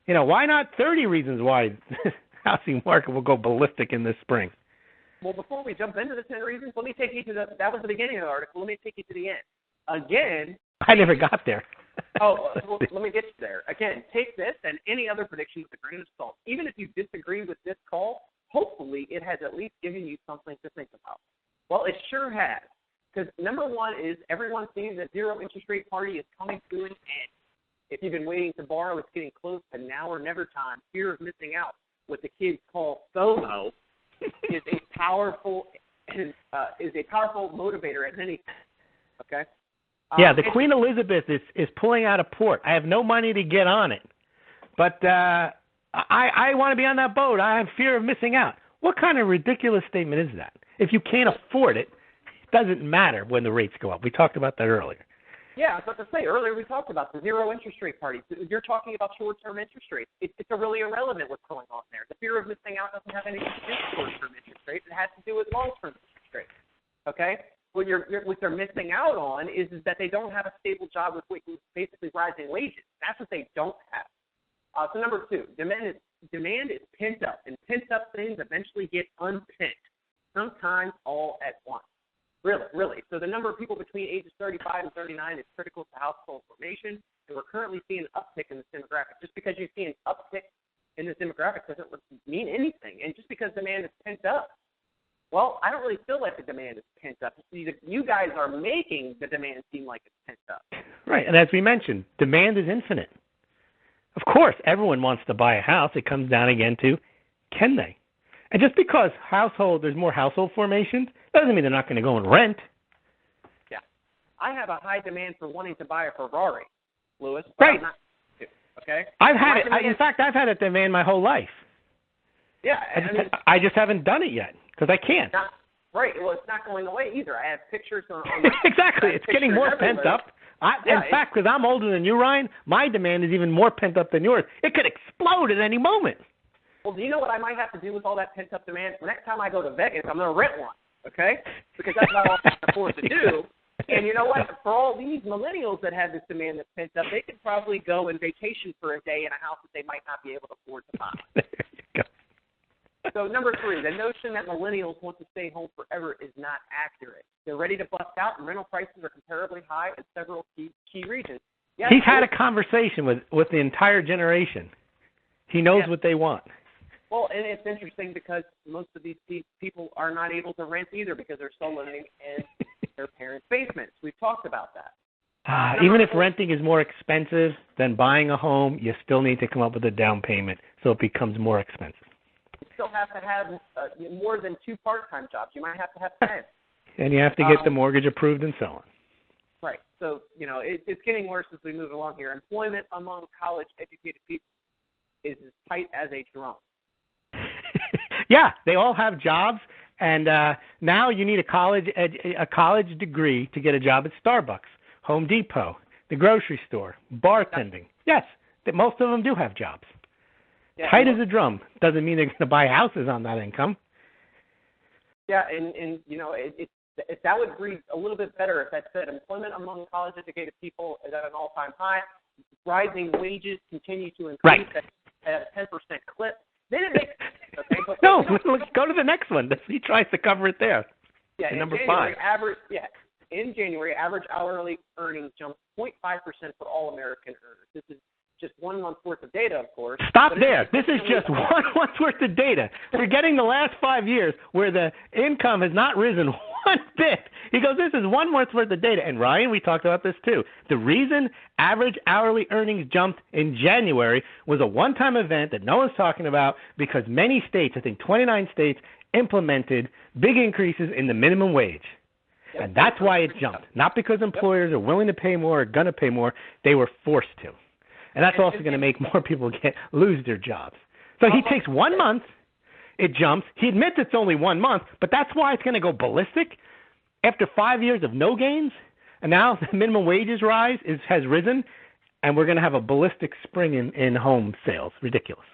Why not 30 reasons why the housing market will go ballistic in this spring? Well, before we jump into the 10 reasons, let me take you to that was the beginning of the article. Let me take you to the end. Again. I never got there. Well, let me get you there. Again, take this and any other prediction with a grain of salt. Even if you disagree with this call, hopefully it has at least given you something to think about. Well, it sure has. Because number one is everyone sees that zero interest rate party is coming to an end. If you've been waiting to borrow, it's getting close to now or never time. Fear of missing out, what the kids call FOMO, is a powerful motivator at any time. Okay. Yeah, the Queen Elizabeth is pulling out of port. I have no money to get on it, but I want to be on that boat. I have fear of missing out. What kind of ridiculous statement is that? If you can't afford it, it doesn't matter when the rates go up. We talked about that earlier. Yeah, I was about to say, earlier we talked about the zero interest rate party. You're talking about short-term interest rates. It's really irrelevant what's going on there. The fear of missing out doesn't have anything to do with short-term interest rates. It has to do with long-term interest rates. Okay? What they're missing out on is that they don't have a stable job with basically rising wages. That's what they don't have. So number 2, demand is pent up, and pent up things eventually get unpent, sometimes all at once. Really. So the number of people between ages 35 and 39 is critical to household formation, and we're currently seeing an uptick in this demographic. Just because you see an uptick in this demographic doesn't mean anything. And just because demand is pent up, well, I don't really feel like the demand is pent up. You guys are making the demand seem like it's pent up. Right, and as we mentioned, demand is infinite. Of course, everyone wants to buy a house. It comes down again to, can they? And just because there's more household formations doesn't mean they're not going to go and rent. Yeah. I have a high demand for wanting to buy a Ferrari, Louis. Right. I'm not, okay? I've had it. In fact, I've had a demand my whole life. Yeah. I just haven't done it yet because I can't. Right. Well, it's not going away either. I have pictures on my Exactly. It's getting more pent up. In fact, because I'm older than you, Ryan, my demand is even more pent up than yours. It could explode at any moment. Well, do you know what I might have to do with all that pent-up demand? Next time I go to Vegas, I'm going to rent one, okay? Because that's not all I can afford to do. And you know what? For all these millennials that have this demand that's pent up, they could probably go and vacation for a day in a house that they might not be able to afford to buy. There you go. So number 3, the notion that millennials want to stay home forever is not accurate. They're ready to bust out, and rental prices are comparably high in several key regions. Yes, he's had a conversation with the entire generation. He knows what they want. Well, and it's interesting because most of these people are not able to rent either because they're still living in their parents' basements. We've talked about that. Even if renting is more expensive than buying a home, you still need to come up with a down payment, so it becomes more expensive. You still have to have more than 2 part-time jobs. You might have to have 10. And you have to get the mortgage approved and so on. Right. So, it's getting worse as we move along here. Employment among college-educated people is as tight as a drum. Yeah, they all have jobs, and now you need a college degree to get a job at Starbucks, Home Depot, the grocery store, bartending. Yes, most of them do have jobs. Yeah, tight as a drum doesn't mean they're going to buy houses on that income. Yeah, and that would read a little bit better if that said employment among college-educated people is at an all-time high. Rising wages continue to increase at a 10% clip. Then it makes sense, okay? But no, go to the next one. He tries to cover it there. Yeah, number 5. In January, average hourly earnings jumped 0.5% for all American earners. This is just 1 month's worth of data, of course. Stop there. This is just 1 month's worth of data. Forgetting the last 5 years where the income has not risen one bit. He goes, this is 1 month's worth of data. And Ryan, we talked about this too. The reason average hourly earnings jumped in January was a one-time event that no one's talking about because many states, I think 29 states, implemented big increases in the minimum wage. Yep. And that's why it jumped. Not because employers are willing to pay more or going to pay more. They were forced to. And that's also going to make more people lose their jobs. So he takes 1 month, it jumps. He admits it's only 1 month, but that's why it's going to go ballistic. After 5 years of no gains, and now the minimum wages has risen, and we're going to have a ballistic spring in home sales. Ridiculous.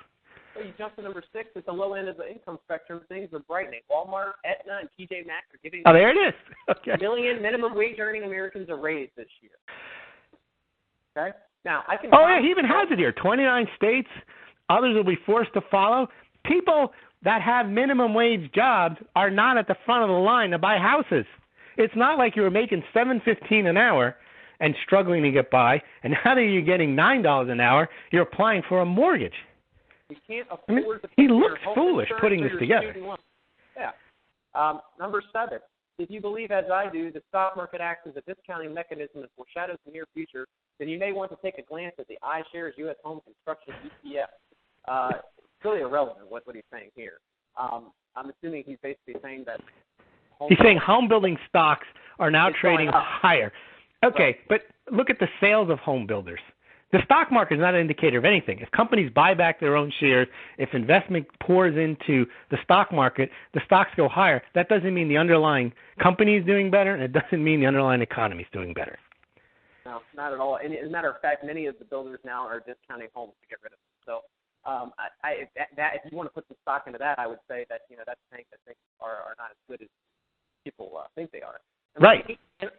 So you jump to number 6 at the low end of the income spectrum. Things are brightening. Walmart, Aetna, and TJ Maxx are giving there it is. Okay. million minimum wage earning Americans a raise this year. Okay? Now, he even has it here. 29 states. Others will be forced to follow. People that have minimum wage jobs are not at the front of the line to buy houses. It's not like you were making $7.15 an hour and struggling to get by, and now that you're getting $9 an hour, you're applying for a mortgage. You can't afford to he looks foolish putting this together. Yeah. Number 7. If you believe, as I do, the stock market acts as a discounting mechanism that foreshadows the near future, then you may want to take a glance at the iShares U.S. Home Construction ETF. It's really irrelevant what he's saying here. I'm assuming he's basically saying that he's saying home building stocks are now trading higher. Okay, but look at the sales of home builders. The stock market is not an indicator of anything. If companies buy back their own shares, if investment pours into the stock market, the stocks go higher. That doesn't mean the underlying company is doing better, and it doesn't mean the underlying economy is doing better. No, not at all. And as a matter of fact, many of the builders now are discounting homes to get rid of them. So if you want to put some stock into that, I would say that that's tank that things are not as good as people think they are. Right.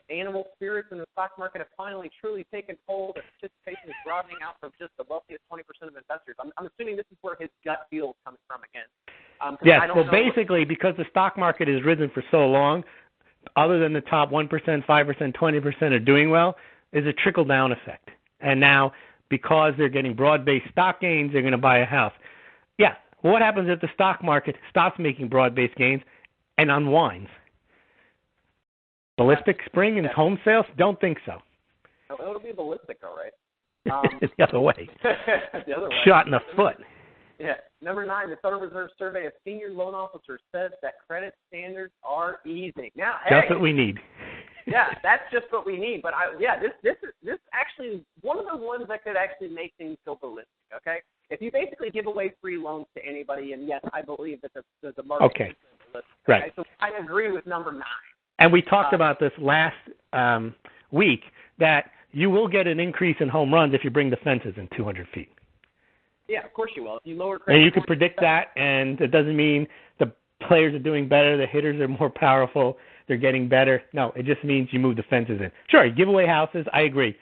Animal spirits in the stock market have finally truly taken hold, and participation is broadening out from just the wealthiest 20% of investors. I'm assuming this is where his gut feel is coming from again. Yes, well, basically, because the stock market has risen for so long, other than the top 1%, 5%, 20% are doing well, is a trickle-down effect. And now, because they're getting broad-based stock gains, they're going to buy a house. Yeah, well, what happens if the stock market stops making broad-based gains and unwinds? Ballistic spring and home sales? Don't think so. It'll be ballistic, all right. It's the other way. The other way. Shot in the foot. Yeah. Number 9, the Federal Reserve survey of senior loan officers says that credit standards are easing. Now, that's what we need. Yeah, that's just what we need. But this is actually one of the ones that could actually make things go ballistic. Okay, if you basically give away free loans to anybody, and yes, I believe that the market is ballistic. Okay? Right. So I agree with number 9. And we talked about this last week, that you will get an increase in home runs if you bring the fences in 200 feet. Yeah, of course you will. If you lower credit, and you can predict that, and it doesn't mean the players are doing better, the hitters are more powerful, they're getting better. No, it just means you move the fences in. Sure, you give away houses, I agree.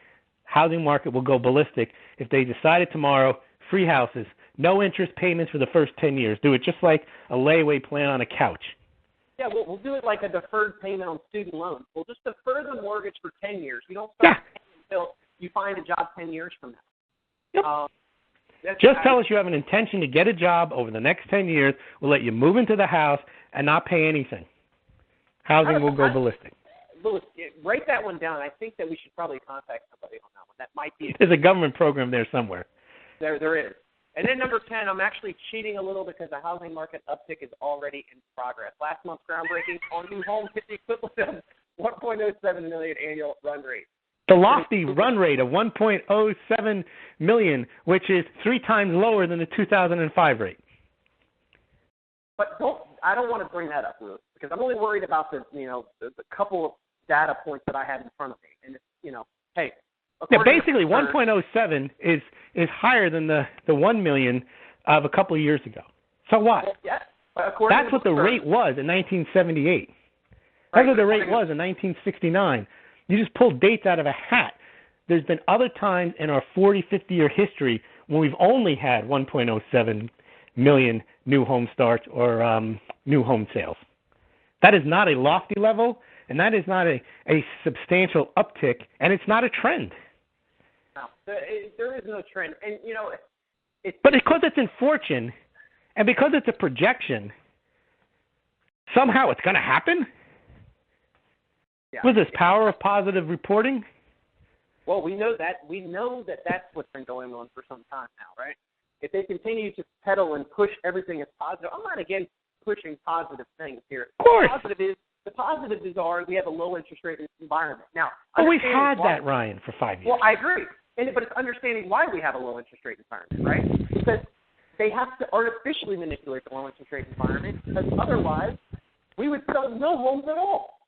Housing market will go ballistic if they decided tomorrow, free houses, no interest payments for the first 10 years. Do it just like a layaway plan on a couch. Yeah, we'll do it like a deferred payment on student loans. We'll just defer the mortgage for 10 years. You don't start paying until you find a job 10 years from now. Yep. Just tell us you have an intention to get a job over the next 10 years. We'll let you move into the house and not pay anything. Housing will go ballistic. Louis, write that one down. I think that we should probably contact somebody on that one. That might be. There's a government program there somewhere. There is. And then number 10, I'm actually cheating a little because the housing market uptick is already in progress. Last month's groundbreaking on new homes hit the equivalent of 1.07 million annual run rate. The lofty run rate of 1.07 million, which is 3 times lower than the 2005 rate. But I don't want to bring that up, Louis, because I'm only worried about the couple of data points that I have in front of me. And hey. Yeah, basically 1.07 is higher than the 1 million of a couple of years ago. So what? Well, yeah. That's what the rate was in 1978. That's what the rate was in 1969. You just pulled dates out of a hat. There's been other times in our 40, 50-year history when we've only had 1.07 million new home starts or new home sales. That is not a lofty level, and that is not a substantial uptick, and it's not a trend. No, there is no trend. And, but because it's in fortune, and because it's a projection, somehow it's going to happen? Yeah. With this power of positive reporting? Well, we know that that's what's been going on for some time now, right? If they continue to peddle and push everything as positive, I'm not against pushing positive things here. Of course. The positives are we have a low interest rate environment. Now, but we've had that, Ryan, for 5 years. Well, I agree. But it's understanding why we have a low interest rate environment, right? Because they have to artificially manipulate the low interest rate environment, because otherwise we would sell no homes at all.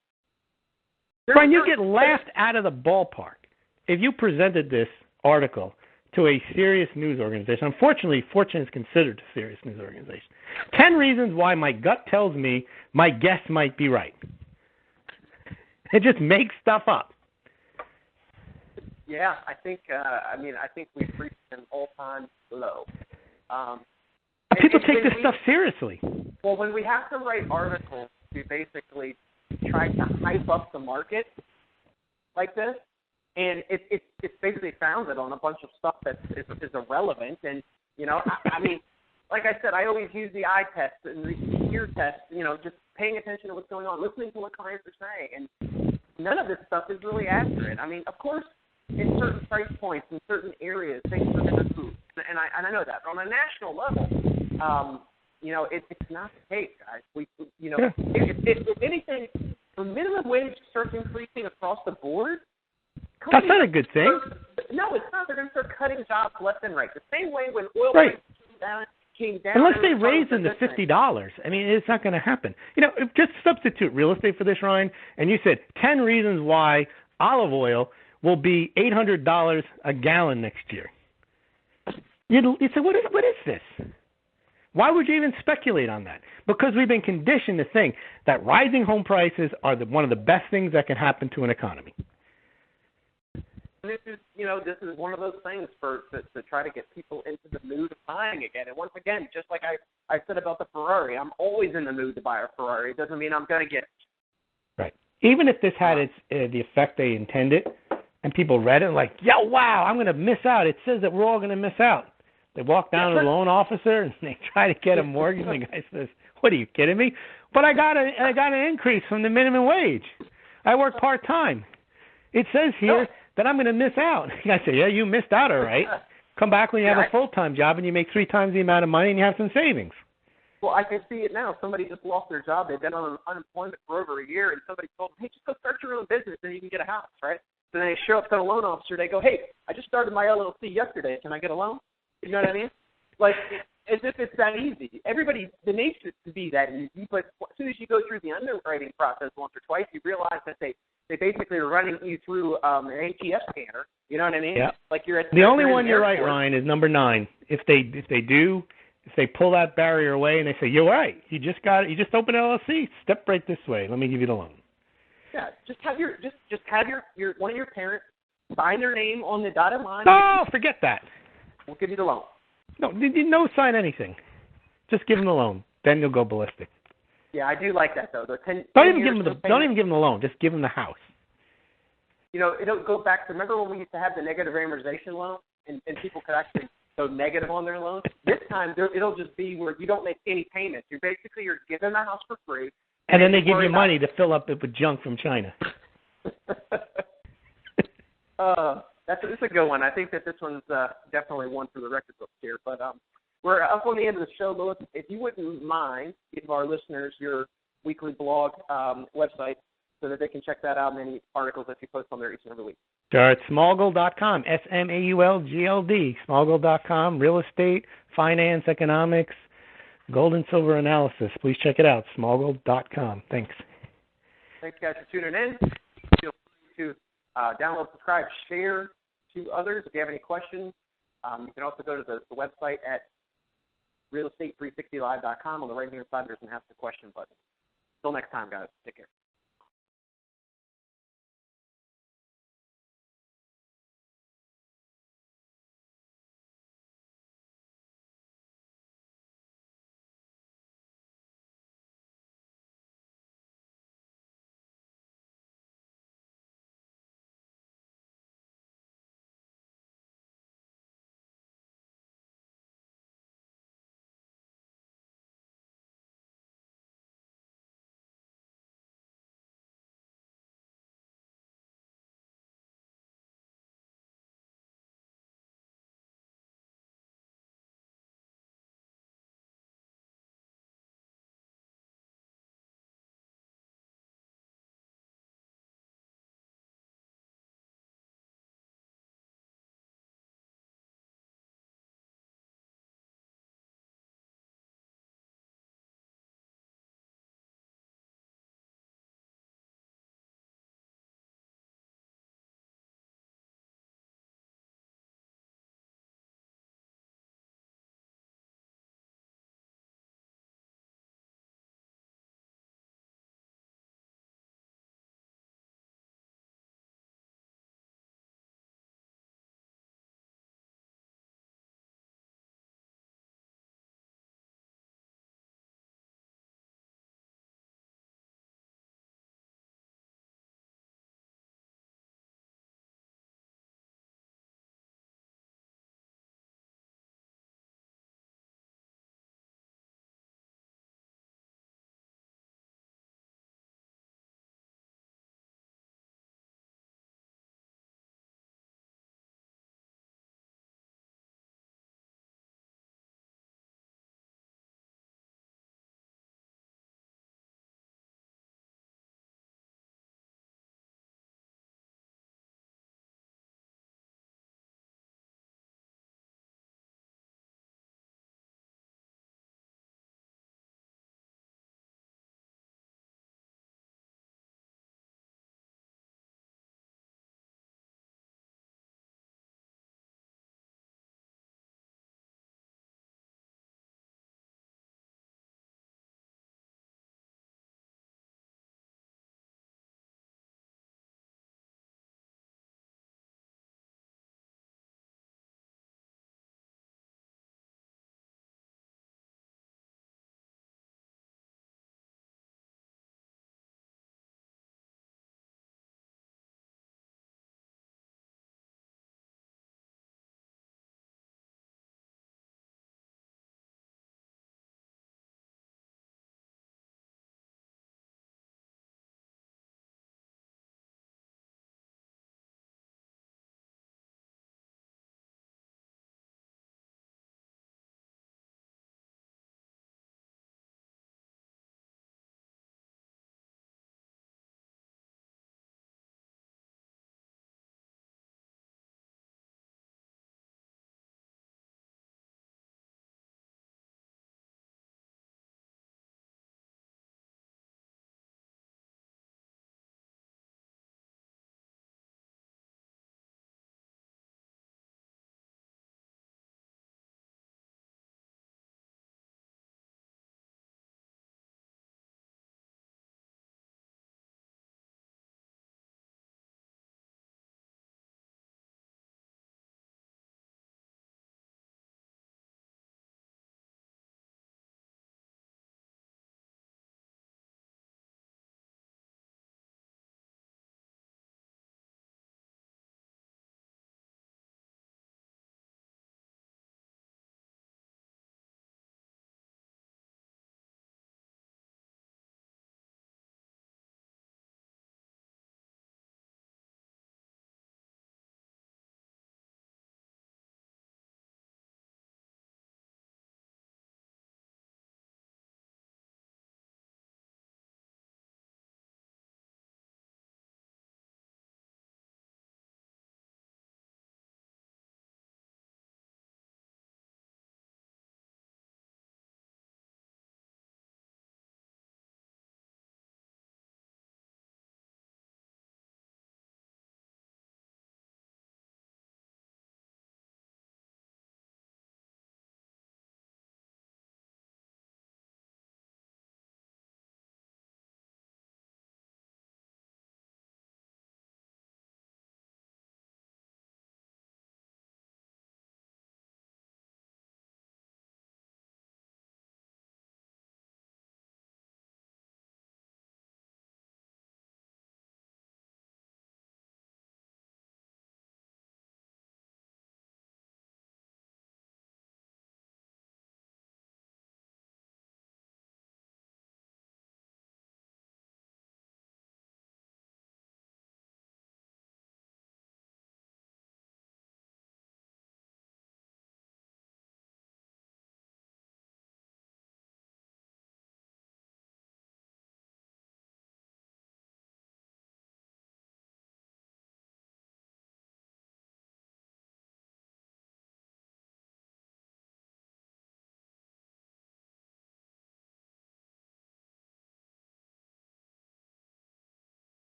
Brian, you get laughed out of the ballpark if you presented this article to a serious news organization. Unfortunately, Fortune is considered a serious news organization. 10 reasons why my gut tells me my guess might be right. It just makes stuff up. Yeah, I think we've reached an all-time low. People take this stuff seriously. Well, when we have to write articles to basically try to hype up the market like this, and it's basically founded on a bunch of stuff that is irrelevant. And I mean, like I said, I always use the eye test and the ear test. Just paying attention to what's going on, listening to what clients are saying, and none of this stuff is really accurate. I mean, of course, in certain price points, in certain areas, things are going to move, and I know that. But on a national level, it's not the case, guys. If anything, the minimum wage starts increasing across the board. That's not a good thing. No, it's not. They're going to start cutting jobs left and right. The same way when oil prices came down. Unless they raise them to $50. I mean, it's not going to happen. Just substitute real estate for this, Ryan, and you said 10 reasons why olive oil will be $800 a gallon next year. You say, what is this? Why would you even speculate on that? Because we've been conditioned to think that rising home prices are one of the best things that can happen to an economy. This is one of those things to try to get people into the mood of buying again. And once again, just like I said about the Ferrari, I'm always in the mood to buy a Ferrari. It doesn't mean I'm going to get it. Right. Even if this had the effect they intended, and people read it like, yo, wow, I'm going to miss out. It says that we're all going to miss out. They walk down to the loan officer and they try to get a mortgage. And the guy says, "What are you kidding me? But I got an increase from the minimum wage. I work part-time. It says here that I'm going to miss out." I say, "Yeah, you missed out, all right. Come back when you have a full-time job and you make 3 times the amount of money and you have some savings." Well, I can see it now. Somebody just lost their job. They've been on unemployment for over a year, and somebody told them, "Hey, just go start your own business and you can get a house," right? So then they show up to the loan officer. They go, "Hey, I just started my LLC yesterday. Can I get a loan?" You know what I mean? Like, as if it's that easy. Everybody, the nation to be that easy, but as soon as you go through the underwriting process once or twice, you realize that they basically are running you through an ATF scanner. You know what I mean? Yeah. Like you're at the only one you're right, Ryan, is number 9. If they pull that barrier away and they say, "You're right. You just opened LLC. Step right this way. Let me give you the loan." Yeah. Just have your one of your parents sign their name on the dotted line. No, forget that. We'll give you the loan. No, sign anything. Just give them the loan. Then you'll go ballistic. Yeah, I do like that though. Don't even give them the loan. Just give them the house. It'll go back to, remember when we used to have the negative amortization loan, and people could actually go negative on their loan. This time it'll just be where you don't make any payments. You're giving the house for free. And then they give you money to fill up it with junk from China. That's a good one. I think that this one's definitely one for the record books here. But we're up on the end of the show, Lewis. If you wouldn't mind, give our listeners your weekly blog website so that they can check that out and any articles that you post on there each and every week. Sure, it's smallgold.com, SMAULGLD, smallgold.com, real estate, finance, economics, gold and silver analysis. Please check it out, smallgold.com. Thanks. Thanks, guys, for tuning in. Feel free to download, subscribe, share to others. If you have any questions, you can also go to the website at realestate360live.com. On the right-hand side, there's an Ask a Question button. Until next time, guys. Take care.